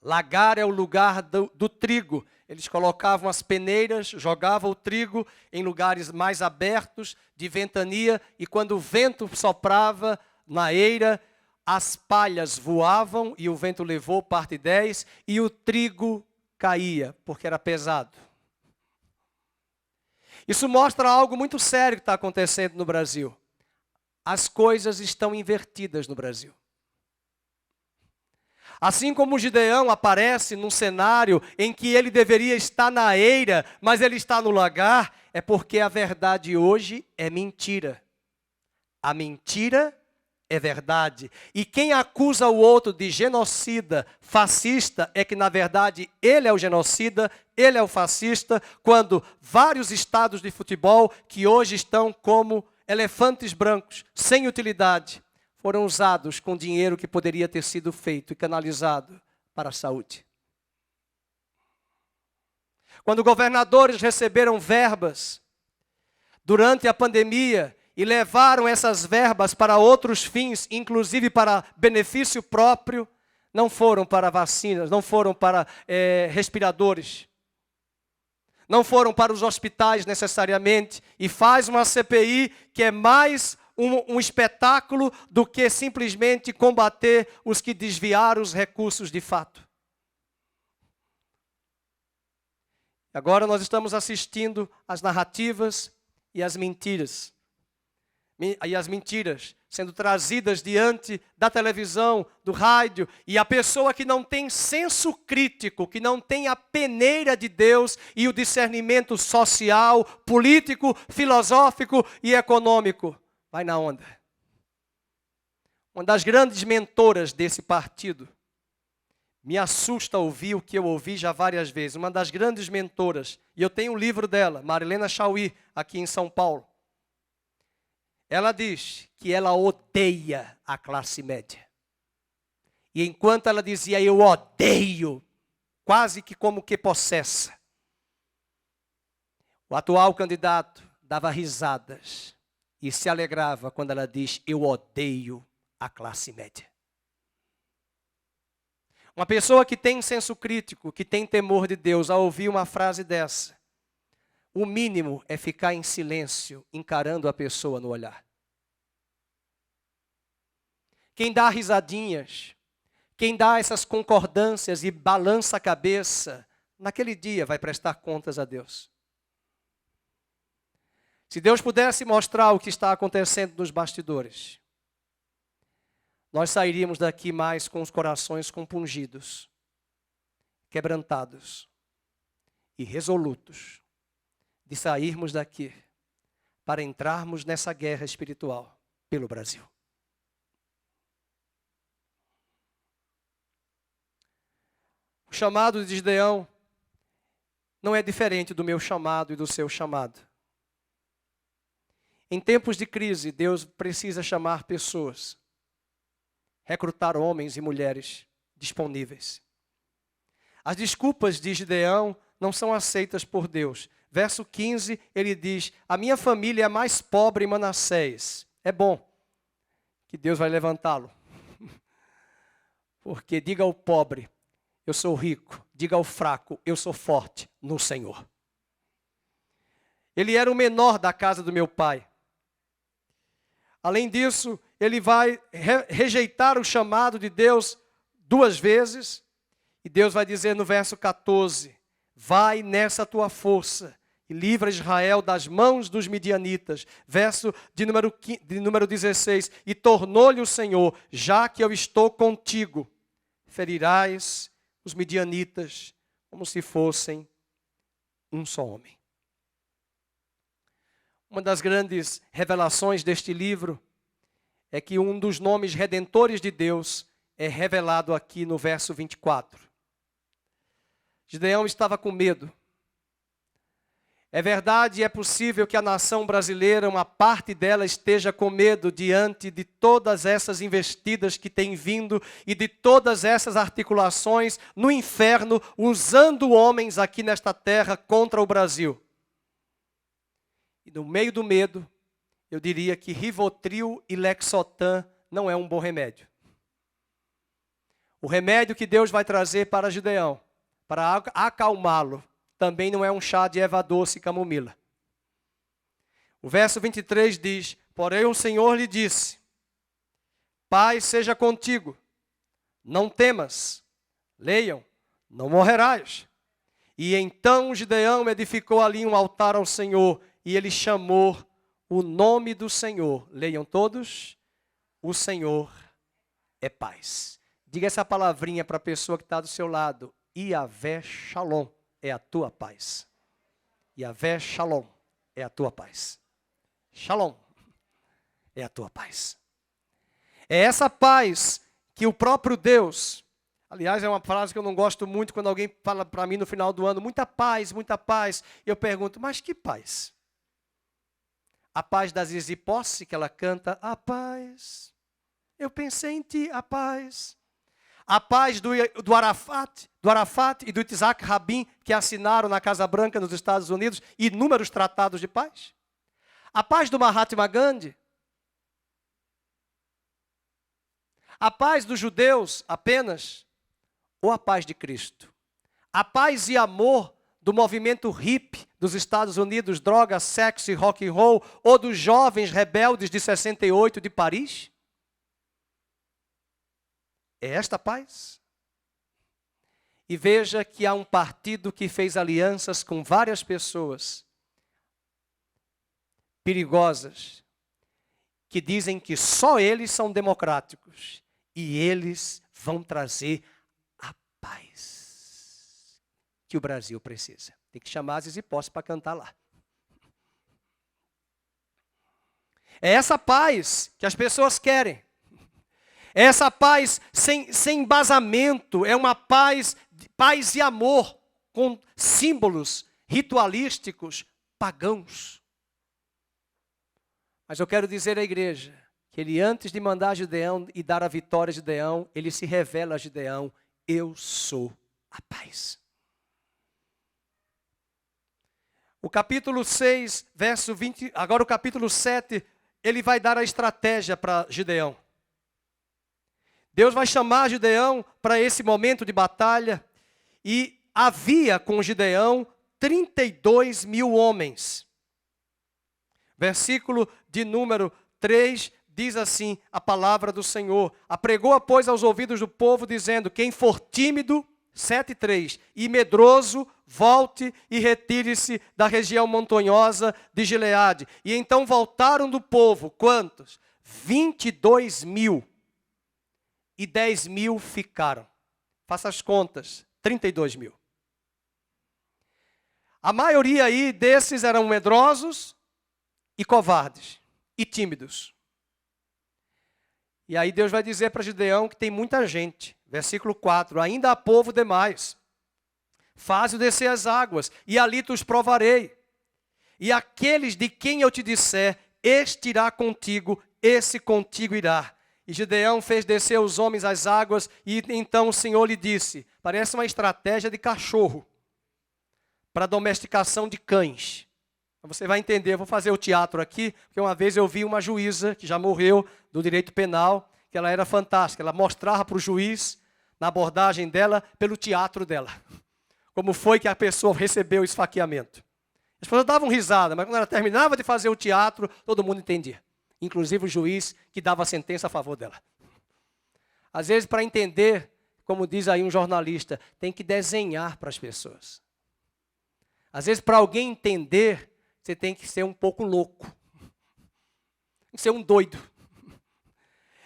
Lagar é o lugar do trigo. Eles colocavam as peneiras, jogavam o trigo em lugares mais abertos, de ventania, e quando o vento soprava na eira, as palhas voavam e o vento levou parte 10 e o trigo caía, porque era pesado. Isso mostra algo muito sério que está acontecendo no Brasil. As coisas estão invertidas no Brasil. Assim como Gideão aparece num cenário em que ele deveria estar na eira, mas ele está no lagar, é porque a verdade hoje é mentira. A mentira é verdade. E quem acusa o outro de genocida, fascista, é que na verdade ele é o genocida, ele é o fascista, quando vários estados de futebol que hoje estão como elefantes brancos, sem utilidade, foram usados com dinheiro que poderia ter sido feito e canalizado para a saúde. Quando governadores receberam verbas durante a pandemia e levaram essas verbas para outros fins, inclusive para benefício próprio, não foram para vacinas, não foram para respiradores, não foram para os hospitais necessariamente, e faz uma CPI que é mais um espetáculo do que simplesmente combater os que desviaram os recursos de fato. Agora nós estamos assistindo às narrativas e às mentiras. E as mentiras sendo trazidas diante da televisão, do rádio, e a pessoa que não tem senso crítico, que não tem a peneira de Deus e o discernimento social, político, filosófico e econômico, vai na onda. Uma das grandes mentoras desse partido, me assusta ouvir o que eu ouvi já várias vezes, uma das grandes mentoras, e eu tenho um livro dela, Marilena Chauí, aqui em São Paulo. Ela diz que ela odeia a classe média. E enquanto ela dizia, eu odeio, quase que como que possessa, o atual candidato dava risadas e se alegrava quando ela diz, eu odeio a classe média. Uma pessoa que tem senso crítico, que tem temor de Deus, ao ouvir uma frase dessa, o mínimo é ficar em silêncio, encarando a pessoa no olhar. Quem dá risadinhas, quem dá essas concordâncias e balança a cabeça, naquele dia vai prestar contas a Deus. Se Deus pudesse mostrar o que está acontecendo nos bastidores, nós sairíamos daqui mais com os corações compungidos, quebrantados e resolutos de sairmos daqui para entrarmos nessa guerra espiritual pelo Brasil. O chamado de Gideão não é diferente do meu chamado e do seu chamado. Em tempos de crise, Deus precisa chamar pessoas, recrutar homens e mulheres disponíveis. As desculpas de Gideão não são aceitas por Deus. Verso 15, ele diz, a minha família é mais pobre em Manassés. É bom que Deus vai levantá-lo. Porque diga ao pobre, eu sou rico. Diga ao fraco, eu sou forte no Senhor. Ele era o menor da casa do meu pai. Além disso, ele vai rejeitar o chamado de Deus 2 vezes. E Deus vai dizer no verso 14, vai nessa tua força e livra Israel das mãos dos midianitas. Verso de número 16, e tornou-lhe o Senhor, já que eu estou contigo, ferirás os midianitas como se fossem um só homem. Uma das grandes revelações deste livro é que um dos nomes redentores de Deus é revelado aqui no verso 24. Gideão estava com medo. É verdade e é possível que a nação brasileira, uma parte dela, esteja com medo diante de todas essas investidas que têm vindo e de todas essas articulações no inferno, usando homens aqui nesta terra contra o Brasil. E no meio do medo, eu diria que Rivotril e Lexotan não é um bom remédio. O remédio que Deus vai trazer para Gideão, para acalmá-lo, também não é um chá de erva doce e camomila. O verso 23 diz, porém o Senhor lhe disse, paz seja contigo, não temas, leiam, não morrerás. E então Gideão edificou ali um altar ao Senhor, e ele chamou o nome do Senhor. Leiam todos, o Senhor é paz. Diga essa palavrinha para a pessoa que está do seu lado, Yahvé Shalom. É a tua paz. Yahvé Shalom é a tua paz. Shalom é a tua paz. É essa paz que o próprio Deus, aliás, é uma frase que eu não gosto muito quando alguém fala para mim no final do ano, muita paz, eu pergunto, mas que paz? A paz da Zizi Posse, que ela canta, a paz, eu pensei em ti, a paz. A paz do Arafat e do Itzhak Rabin, que assinaram na Casa Branca nos Estados Unidos inúmeros tratados de paz. A paz do Mahatma Gandhi. A paz dos judeus apenas, ou a paz de Cristo? A paz e amor do movimento hippie dos Estados Unidos, droga, sexo e rock and roll, ou dos jovens rebeldes de 68 de Paris? É esta paz? E veja que há um partido que fez alianças com várias pessoas perigosas, que dizem que só eles são democráticos e eles vão trazer a paz que o Brasil precisa. Tem que chamar a Zizi Posse para cantar lá. É essa paz que as pessoas querem. É essa paz sem embasamento, é uma paz e amor, com símbolos ritualísticos pagãos. Mas eu quero dizer à igreja que ele, antes de mandar Gideão e dar a vitória a Gideão, ele se revela a Gideão, eu sou a paz. O capítulo 6, verso 20, agora o capítulo 7, ele vai dar a estratégia para Gideão. Deus vai chamar Gideão para esse momento de batalha, e havia com Gideão 32 mil homens. Versículo de número 3 diz assim a palavra do Senhor. Apregou, pois, aos ouvidos do povo, dizendo, quem for tímido, 7:3, e medroso, volte e retire-se da região montanhosa de Gileade. E então voltaram do povo, quantos? 22 mil. E 10 mil ficaram. Faça as contas, 32 mil. A maioria aí desses eram medrosos e covardes e tímidos. E aí Deus vai dizer para Gideão que tem muita gente. Versículo 4, ainda há povo demais. Faze-o descer as águas, e ali te os provarei. E aqueles de quem eu te disser, este irá contigo, esse contigo irá. E Gideão fez descer os homens às águas, e então o Senhor lhe disse, parece uma estratégia de cachorro, para domesticação de cães. Você vai entender, eu vou fazer o teatro aqui, porque uma vez eu vi uma juíza, que já morreu, do direito penal, que ela era fantástica, ela mostrava para o juiz, na abordagem dela, pelo teatro dela, como foi que a pessoa recebeu o esfaqueamento. As pessoas davam risada, mas quando ela terminava de fazer o teatro, todo mundo entendia. Inclusive o juiz que dava a sentença a favor dela. Às vezes, para entender, como diz aí um jornalista, tem que desenhar para as pessoas. Às vezes, para alguém entender, você tem que ser um pouco louco. Tem que ser um doido.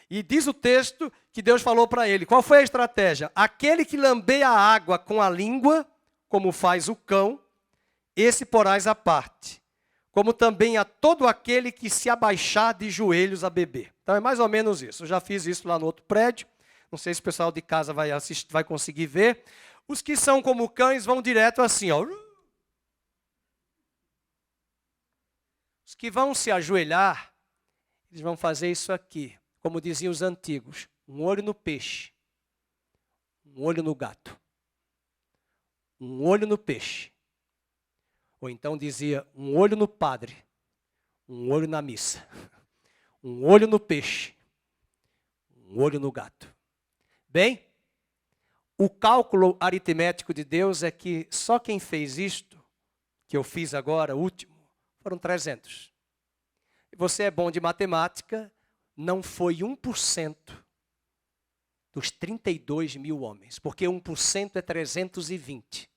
E diz o texto que Deus falou para ele. Qual foi a estratégia? Aquele que lambeia a água com a língua, como faz o cão, esse porás à parte. Como também a todo aquele que se abaixar de joelhos a beber. Então é mais ou menos isso. Eu já fiz isso lá no outro prédio. Não sei se o pessoal de casa vai assistir, vai conseguir ver. Os que são como cães vão direto assim, ó. Os que vão se ajoelhar, eles vão fazer isso aqui. Como diziam os antigos, um olho no peixe, um olho no gato. Um olho no peixe. Ou então dizia, um olho no padre, um olho na missa. Um olho no peixe, um olho no gato. Bem, o cálculo aritmético de Deus é que só quem fez isto, que eu fiz agora, o último, foram 300. Você é bom de matemática, não foi 1% dos 32 mil homens, porque 1% é 320.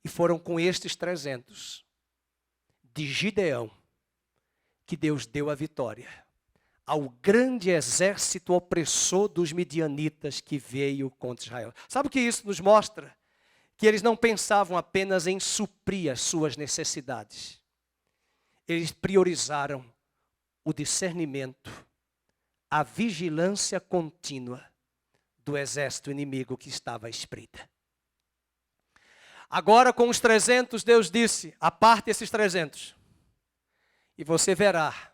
E foram com estes 300 de Gideão que Deus deu a vitória ao grande exército opressor dos midianitas que veio contra Israel. Sabe o que isso nos mostra? Que eles não pensavam apenas em suprir as suas necessidades. Eles priorizaram o discernimento, a vigilância contínua do exército inimigo que estava à espreita. Agora com os 300, Deus disse, aparte esses 300. E você verá.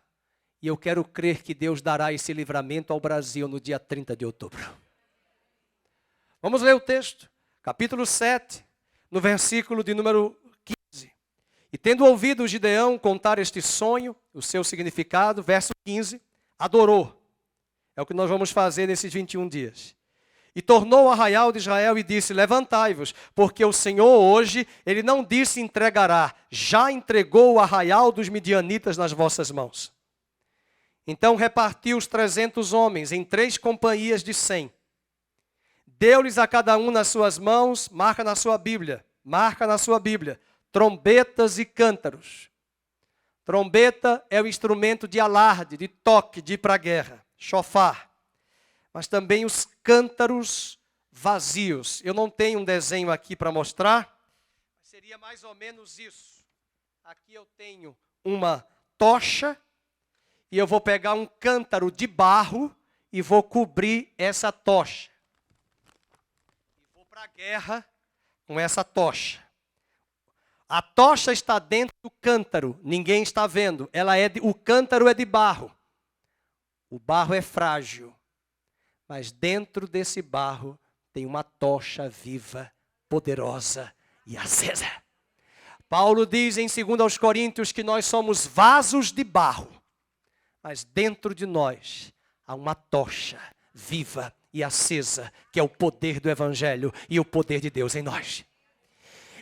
E eu quero crer que Deus dará esse livramento ao Brasil no dia 30 de outubro. Vamos ler o texto. Capítulo 7, no versículo de número 15. E tendo ouvido Gideão contar este sonho, o seu significado, verso 15, adorou. É o que nós vamos fazer nesses 21 dias. E tornou o arraial de Israel e disse, levantai-vos, porque o Senhor hoje, Ele não disse entregará, já entregou o arraial dos midianitas nas vossas mãos. Então repartiu os 300 homens em 3 companhias de 100. Deu-lhes a cada um nas suas mãos, marca na sua Bíblia, trombetas e cântaros. Trombeta é o instrumento de alarde, de toque, de ir para a guerra, chofar. Mas também os cântaros vazios. Eu não tenho um desenho aqui para mostrar, mas seria mais ou menos isso. Aqui eu tenho uma tocha e eu vou pegar um cântaro de barro e vou cobrir essa tocha. E vou para a guerra com essa tocha. A tocha está dentro do cântaro, ninguém está vendo. O cântaro é de barro. O barro é frágil. Mas dentro desse barro tem uma tocha viva, poderosa e acesa. Paulo diz em 2 Coríntios que nós somos vasos de barro. Mas dentro de nós há uma tocha viva e acesa, que é o poder do Evangelho e o poder de Deus em nós.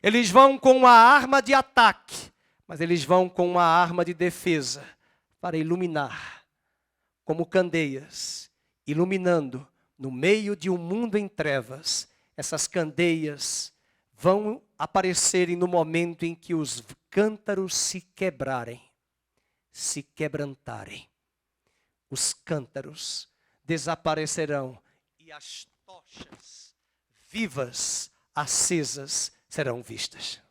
Eles vão com uma arma de ataque, mas eles vão com uma arma de defesa para iluminar, como candeias, iluminando no meio de um mundo em trevas. Essas candeias vão aparecerem no momento em que os cântaros se quebrarem, se quebrantarem. Os cântaros desaparecerão e as tochas vivas, acesas, serão vistas.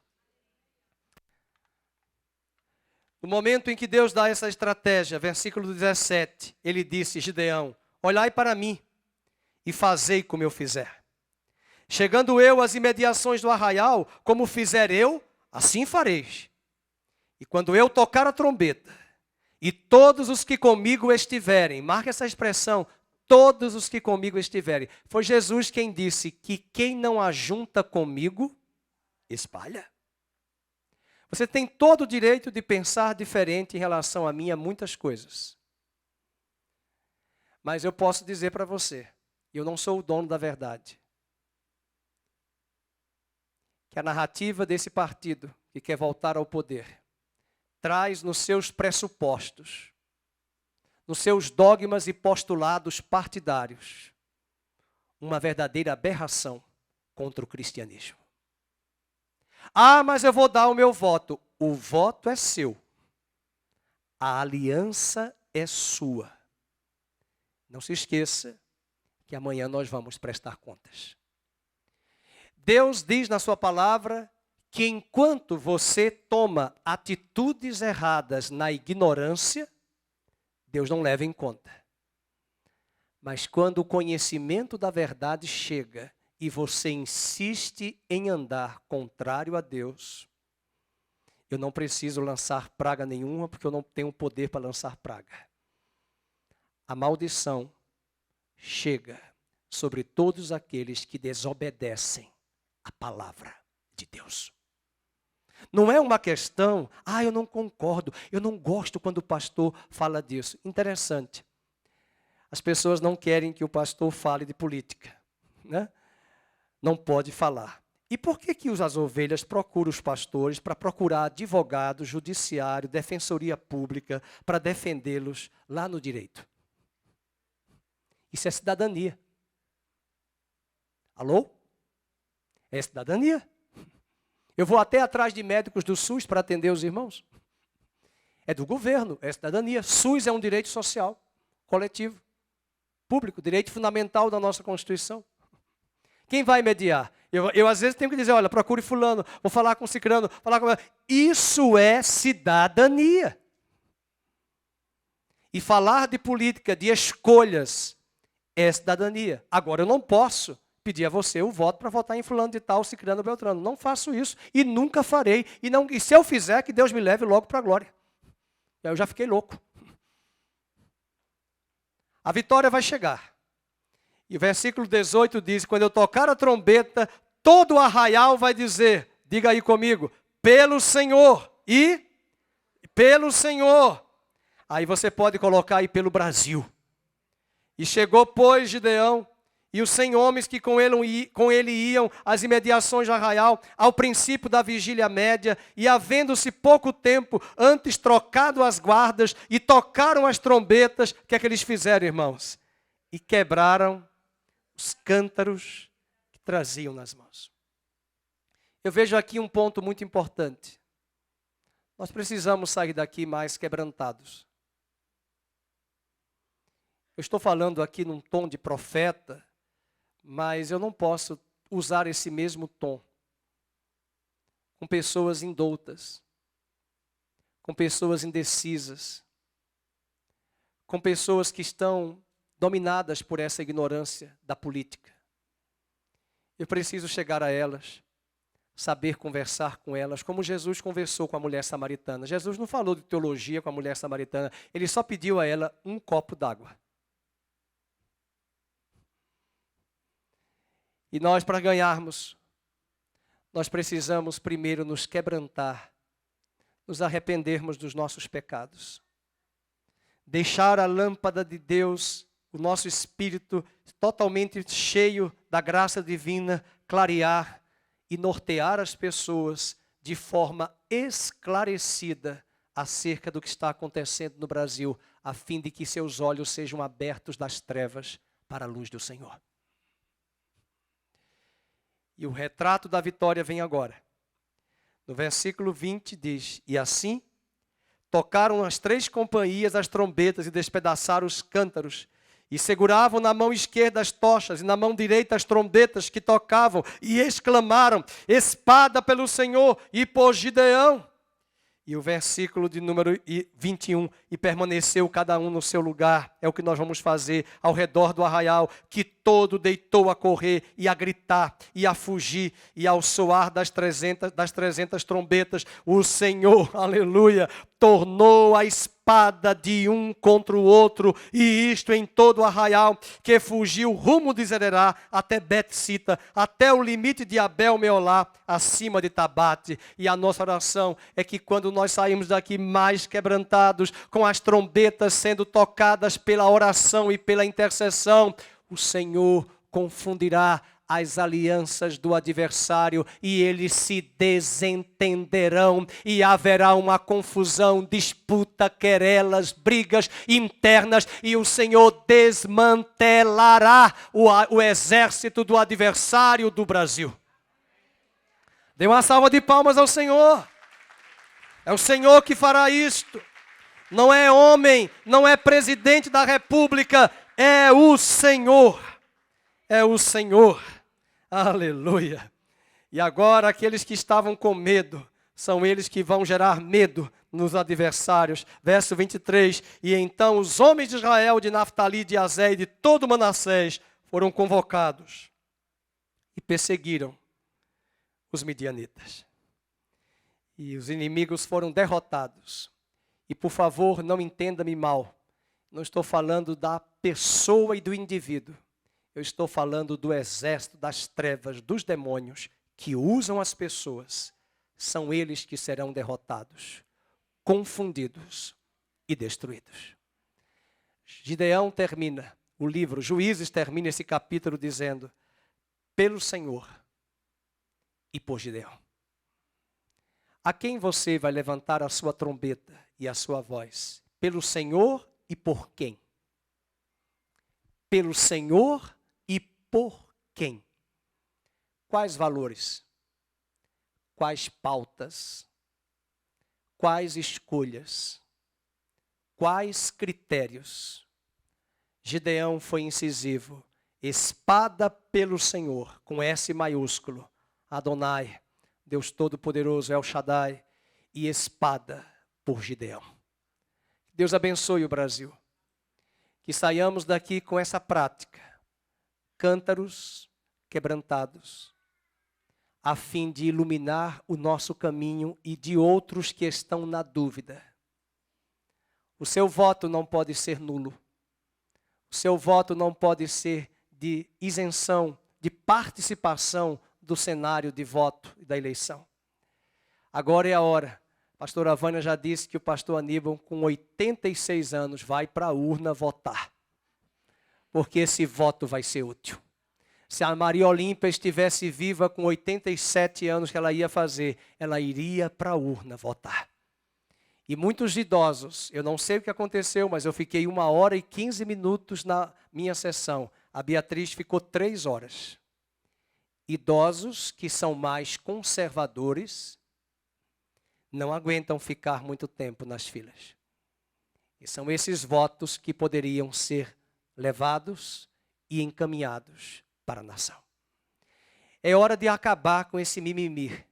No momento em que Deus dá essa estratégia, versículo 17, ele disse, Gideão, olhai para mim e fazei como eu fizer. Chegando eu às imediações do arraial, como fizer eu, assim fareis. E quando eu tocar a trombeta, e todos os que comigo estiverem, marca essa expressão, todos os que comigo estiverem. Foi Jesus quem disse que quem não ajunta comigo, espalha. Você tem todo o direito de pensar diferente em relação a mim, a muitas coisas. Mas eu posso dizer para você, eu não sou o dono da verdade. Que a narrativa desse partido que quer voltar ao poder traz nos seus pressupostos, nos seus dogmas e postulados partidários, uma verdadeira aberração contra o cristianismo. Ah, mas eu vou dar o meu voto. O voto é seu. A aliança é sua. Não se esqueça que amanhã nós vamos prestar contas. Deus diz na sua palavra que enquanto você toma atitudes erradas na ignorância, Deus não leva em conta. Mas quando o conhecimento da verdade chega e você insiste em andar contrário a Deus, eu não preciso lançar praga nenhuma, porque eu não tenho poder para lançar praga. A maldição chega sobre todos aqueles que desobedecem a palavra de Deus. Não é uma questão, eu não concordo, eu não gosto quando o pastor fala disso. Interessante. As pessoas não querem que o pastor fale de política, né? Não pode falar. E por que as ovelhas procuram os pastores para procurar advogado, judiciário, defensoria pública, para defendê-los lá no direito? Isso é cidadania. Alô? É cidadania. Eu vou até atrás de médicos do SUS para atender os irmãos. É do governo, é cidadania. SUS é um direito social, coletivo, público, direito fundamental da nossa Constituição. Quem vai mediar? Eu às vezes tenho que dizer, olha, procure fulano, vou falar com cicrano, falar com... Isso é cidadania. E falar de política, de escolhas, é cidadania. Agora, eu não posso pedir a você o voto para votar em fulano de tal, ciclano, beltrano. Não faço isso e nunca farei. E se eu fizer, que Deus me leve logo para a glória. Aí eu já fiquei louco. A vitória vai chegar. E o versículo 18 diz, quando eu tocar a trombeta, todo o arraial vai dizer, diga aí comigo, pelo Senhor e pelo Senhor. Aí você pode colocar aí pelo Brasil. E chegou, pois, Gideão e os 100 homens que com ele iam às imediações de arraial, ao princípio da vigília média, e havendo-se pouco tempo antes trocado as guardas e tocaram as trombetas, o que é que eles fizeram, irmãos? E quebraram os cântaros que traziam nas mãos. Eu vejo aqui um ponto muito importante. Nós precisamos sair daqui mais quebrantados. Eu estou falando aqui num tom de profeta, mas eu não posso usar esse mesmo tom com pessoas indoutas, com pessoas indecisas, com pessoas que estão dominadas por essa ignorância da política. Eu preciso chegar a elas, saber conversar com elas, como Jesus conversou com a mulher samaritana. Jesus não falou de teologia com a mulher samaritana, ele só pediu a ela um copo d'água. E nós, para ganharmos, nós precisamos primeiro nos quebrantar, nos arrependermos dos nossos pecados. Deixar a lâmpada de Deus, o nosso espírito totalmente cheio da graça divina, clarear e nortear as pessoas de forma esclarecida acerca do que está acontecendo no Brasil, a fim de que seus olhos sejam abertos das trevas para a luz do Senhor. E o retrato da vitória vem agora. No versículo 20 diz, e assim tocaram as 3 companhias as trombetas e despedaçaram os cântaros, e seguravam na mão esquerda as tochas, e na mão direita as trombetas que tocavam, e exclamaram, espada pelo Senhor e por Gideão. E o versículo de número 21, e permaneceu cada um no seu lugar, é o que nós vamos fazer ao redor do arraial, que todo deitou a correr e a gritar e a fugir, e ao soar das 300 trombetas, o Senhor, aleluia, tornou a espada de um contra o outro, e isto em todo o arraial, que fugiu rumo de Zererá até Bet-sita, até o limite de Abel-meolá, acima de Tabate. E a nossa oração é que quando nós saímos daqui mais quebrantados, com as trombetas sendo tocadas pela oração e pela intercessão, o Senhor confundirá as alianças do adversário e eles se desentenderão e haverá uma confusão, disputa, querelas, brigas internas e o Senhor desmantelará o exército do adversário do Brasil. Dê uma salva de palmas ao Senhor. É o Senhor que fará isto. Não é homem, não é presidente da República, é o Senhor. É o Senhor. Aleluia. E agora aqueles que estavam com medo, são eles que vão gerar medo nos adversários. Verso 23, e então os homens de Israel, de Naftali, de Azé e de todo Manassés foram convocados e perseguiram os midianitas. E os inimigos foram derrotados. E por favor, não entenda-me mal, não estou falando da pessoa e do indivíduo. Eu estou falando do exército das trevas, dos demônios que usam as pessoas. São eles que serão derrotados, confundidos e destruídos. Gideão termina o livro, Juízes termina esse capítulo dizendo, pelo Senhor e por Gideão. A quem você vai levantar a sua trombeta e a sua voz? Pelo Senhor e por quem? Pelo Senhor e por quem? Quais valores? Quais pautas? Quais escolhas? Quais critérios? Gideão foi incisivo. Espada pelo Senhor, com S maiúsculo. Adonai, Deus Todo-Poderoso, El Shaddai. E espada por Gideão. Deus abençoe o Brasil. que saiamos daqui com essa prática, cântaros quebrantados, a fim de iluminar o nosso caminho e de outros que estão na dúvida. O seu voto não pode ser nulo. O seu voto não pode ser de isenção, de participação do cenário de voto e da eleição. Agora é a hora. A pastora Vânia já disse que o pastor Aníbal, com 86 anos, vai para a urna votar. Porque esse voto vai ser útil. Se a Maria Olímpia estivesse viva com 87 anos, que ela ia fazer? Ela iria para a urna votar. E muitos idosos, eu não sei o que aconteceu, mas eu fiquei 1h15 na minha sessão. A Beatriz ficou 3 horas. Idosos que são mais conservadores não aguentam ficar muito tempo nas filas. E são esses votos que poderiam ser levados e encaminhados para a nação. É hora de acabar com esse mimimi.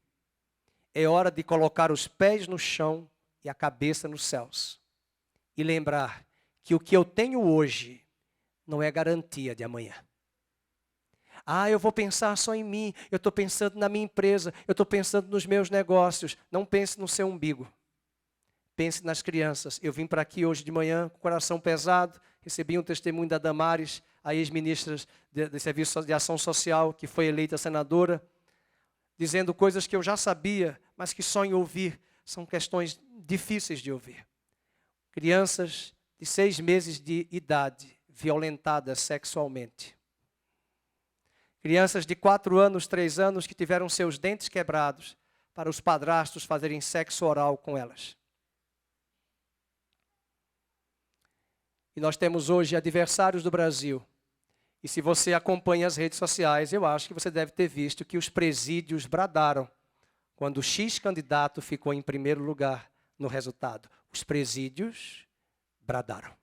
É hora de colocar os pés no chão e a cabeça nos céus. E lembrar que o que eu tenho hoje não é garantia de amanhã. Eu vou pensar só em mim, eu estou pensando na minha empresa, eu estou pensando nos meus negócios. Não pense no seu umbigo. Pense nas crianças. Eu vim para aqui hoje de manhã com o coração pesado, recebi um testemunho da Damares, a ex-ministra de Serviço de Ação Social, que foi eleita senadora, dizendo coisas que eu já sabia, mas que só em ouvir são questões difíceis de ouvir. Crianças de 6 meses de idade, violentadas sexualmente. Crianças de 4 anos, 3 anos, que tiveram seus dentes quebrados para os padrastos fazerem sexo oral com elas. E nós temos hoje adversários do Brasil. E se você acompanha as redes sociais, eu acho que você deve ter visto que os presídios bradaram quando o X candidato ficou em primeiro lugar no resultado. Os presídios bradaram.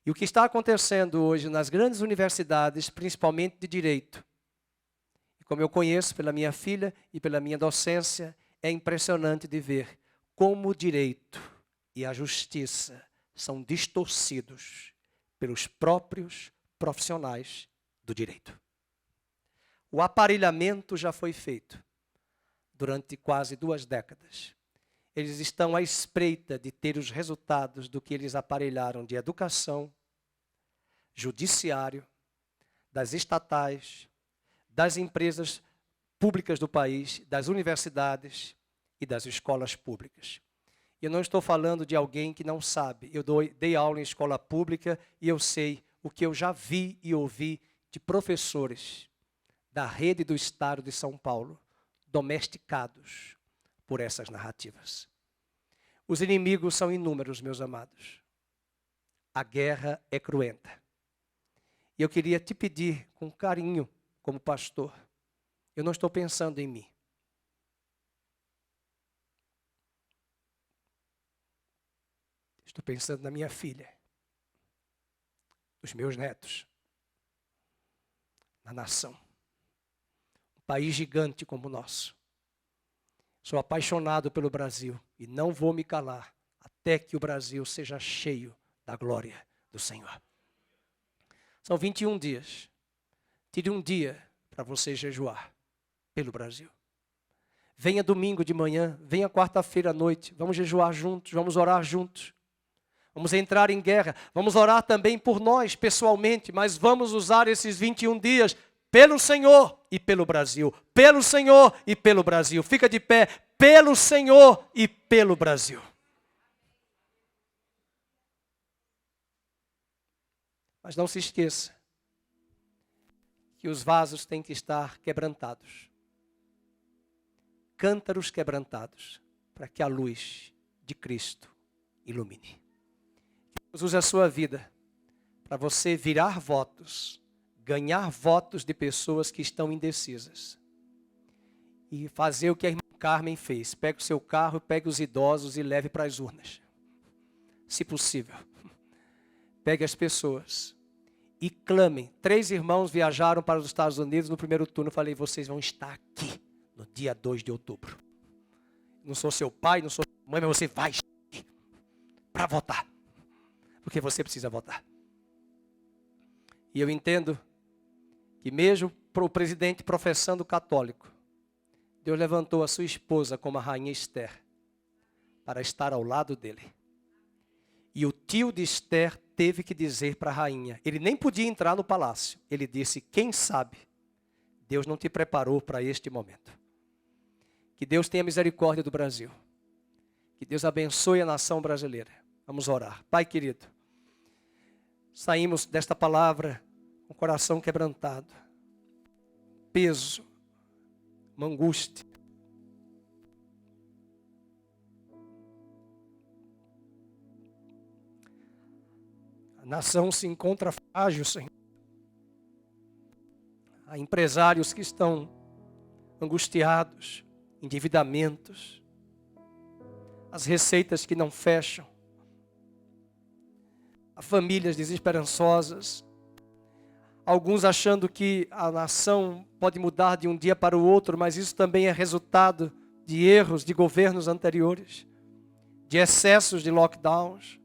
E o que está acontecendo hoje nas grandes universidades, principalmente de direito, e como eu conheço pela minha filha e pela minha docência, é impressionante de ver como o direito e a justiça são distorcidos pelos próprios profissionais do direito. O aparelhamento já foi feito durante quase 2 décadas. Eles estão à espreita de ter os resultados do que eles aparelharam de educação, judiciário, das estatais, das empresas públicas do país, das universidades e das escolas públicas. Eu não estou falando de alguém que não sabe. Eu dei aula em escola pública e eu sei o que eu já vi e ouvi de professores da rede do Estado de São Paulo, domesticados por essas narrativas. Os inimigos são inúmeros, meus amados. A guerra é cruenta. E eu queria te pedir, com carinho, como pastor, eu não estou pensando em mim. Estou pensando na minha filha, nos meus netos, na nação. Um país gigante como o nosso. Sou apaixonado pelo Brasil e não vou me calar até que o Brasil seja cheio da glória do Senhor. São 21 dias. Tire um dia para você jejuar pelo Brasil. Venha domingo de manhã, venha quarta-feira à noite. Vamos jejuar juntos, vamos orar juntos. Vamos entrar em guerra. Vamos orar também por nós, pessoalmente, mas vamos usar esses 21 dias pelo Senhor e pelo Brasil. Pelo Senhor e pelo Brasil. Fica de pé. Pelo Senhor e pelo Brasil. Mas não se esqueça que os vasos têm que estar quebrantados. Cântaros quebrantados, para que a luz de Cristo ilumine. Deus use a sua vida para você virar votos, ganhar votos de pessoas que estão indecisas. E fazer o que a irmã Carmen fez. Pegue o seu carro, pegue os idosos e leve para as urnas. Se possível. Pegue as pessoas e clamem. 3 irmãos viajaram para os Estados Unidos no primeiro turno. Eu falei, vocês vão estar aqui no dia 2 de outubro. Não sou seu pai, não sou sua mãe, mas você vai estar aqui para votar. porque você precisa votar. E eu entendo que mesmo para o presidente professando católico, Deus levantou a sua esposa como a rainha Esther, para estar ao lado dele. E o tio de Esther teve que dizer para a rainha, ele nem podia entrar no palácio, ele disse, quem sabe, Deus não te preparou para este momento. Que Deus tenha misericórdia do Brasil. Que Deus abençoe a nação brasileira. Vamos orar. Pai querido, saímos desta palavra com o coração quebrantado. Peso, uma angústia. A nação se encontra frágil, Senhor. Há empresários que estão angustiados, endividamentos, as receitas que não fecham, há famílias desesperançosas, alguns achando que a nação pode mudar de um dia para o outro, mas isso também é resultado de erros de governos anteriores, de excessos de lockdowns,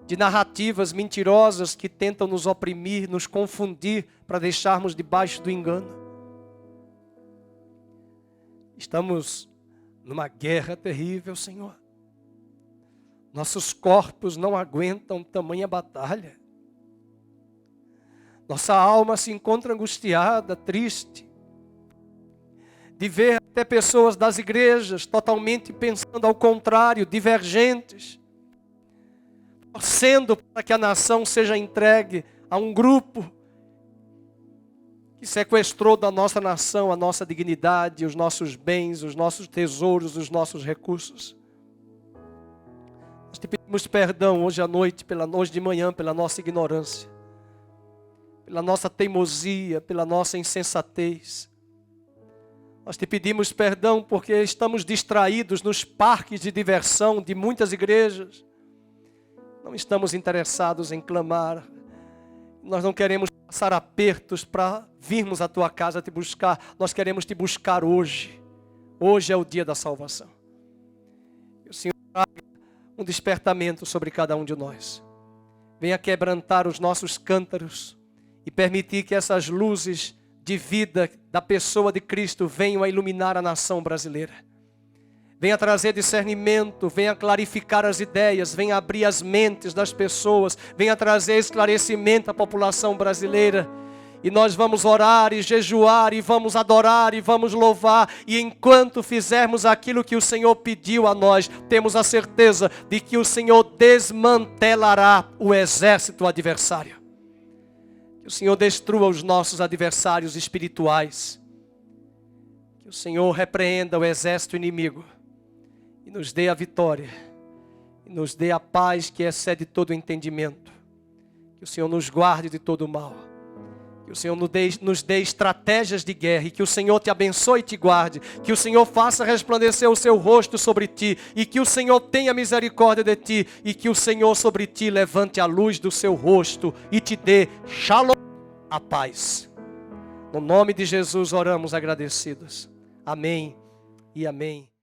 de narrativas mentirosas que tentam nos oprimir, nos confundir para deixarmos debaixo do engano. Estamos numa guerra terrível, Senhor. Nossos corpos não aguentam tamanha batalha. Nossa alma se encontra angustiada, triste, de ver até pessoas das igrejas totalmente pensando ao contrário, divergentes, torcendo para que a nação seja entregue a um grupo que sequestrou da nossa nação a nossa dignidade, os nossos bens, os nossos tesouros, os nossos recursos. Nós te pedimos perdão hoje à noite, hoje de manhã, pela nossa ignorância, pela nossa teimosia, pela nossa insensatez. Nós te pedimos perdão porque estamos distraídos nos parques de diversão de muitas igrejas. Não estamos interessados em clamar. Nós não queremos passar apertos para virmos à tua casa te buscar. Nós queremos te buscar hoje. Hoje é o dia da salvação. Que o Senhor traga um despertamento sobre cada um de nós. Venha quebrantar os nossos cântaros e permitir que essas luzes de vida da pessoa de Cristo venham a iluminar a nação brasileira. Venha trazer discernimento, venha clarificar as ideias, venha abrir as mentes das pessoas, venha trazer esclarecimento à população brasileira. E nós vamos orar e jejuar, e vamos adorar, e vamos louvar. E enquanto fizermos aquilo que o Senhor pediu a nós, temos a certeza de que o Senhor desmantelará o exército adversário. Que o Senhor destrua os nossos adversários espirituais. Que o Senhor repreenda o exército inimigo. E nos dê a vitória, e nos dê a paz que excede todo o entendimento. Que o Senhor nos guarde de todo o mal. Que o Senhor nos dê estratégias de guerra, e que o Senhor te abençoe e te guarde. Que o Senhor faça resplandecer o seu rosto sobre ti, e que o Senhor tenha misericórdia de ti, e que o Senhor sobre ti levante a luz do seu rosto e te dê shalom, a paz. No nome de Jesus oramos agradecidos. Amém e amém.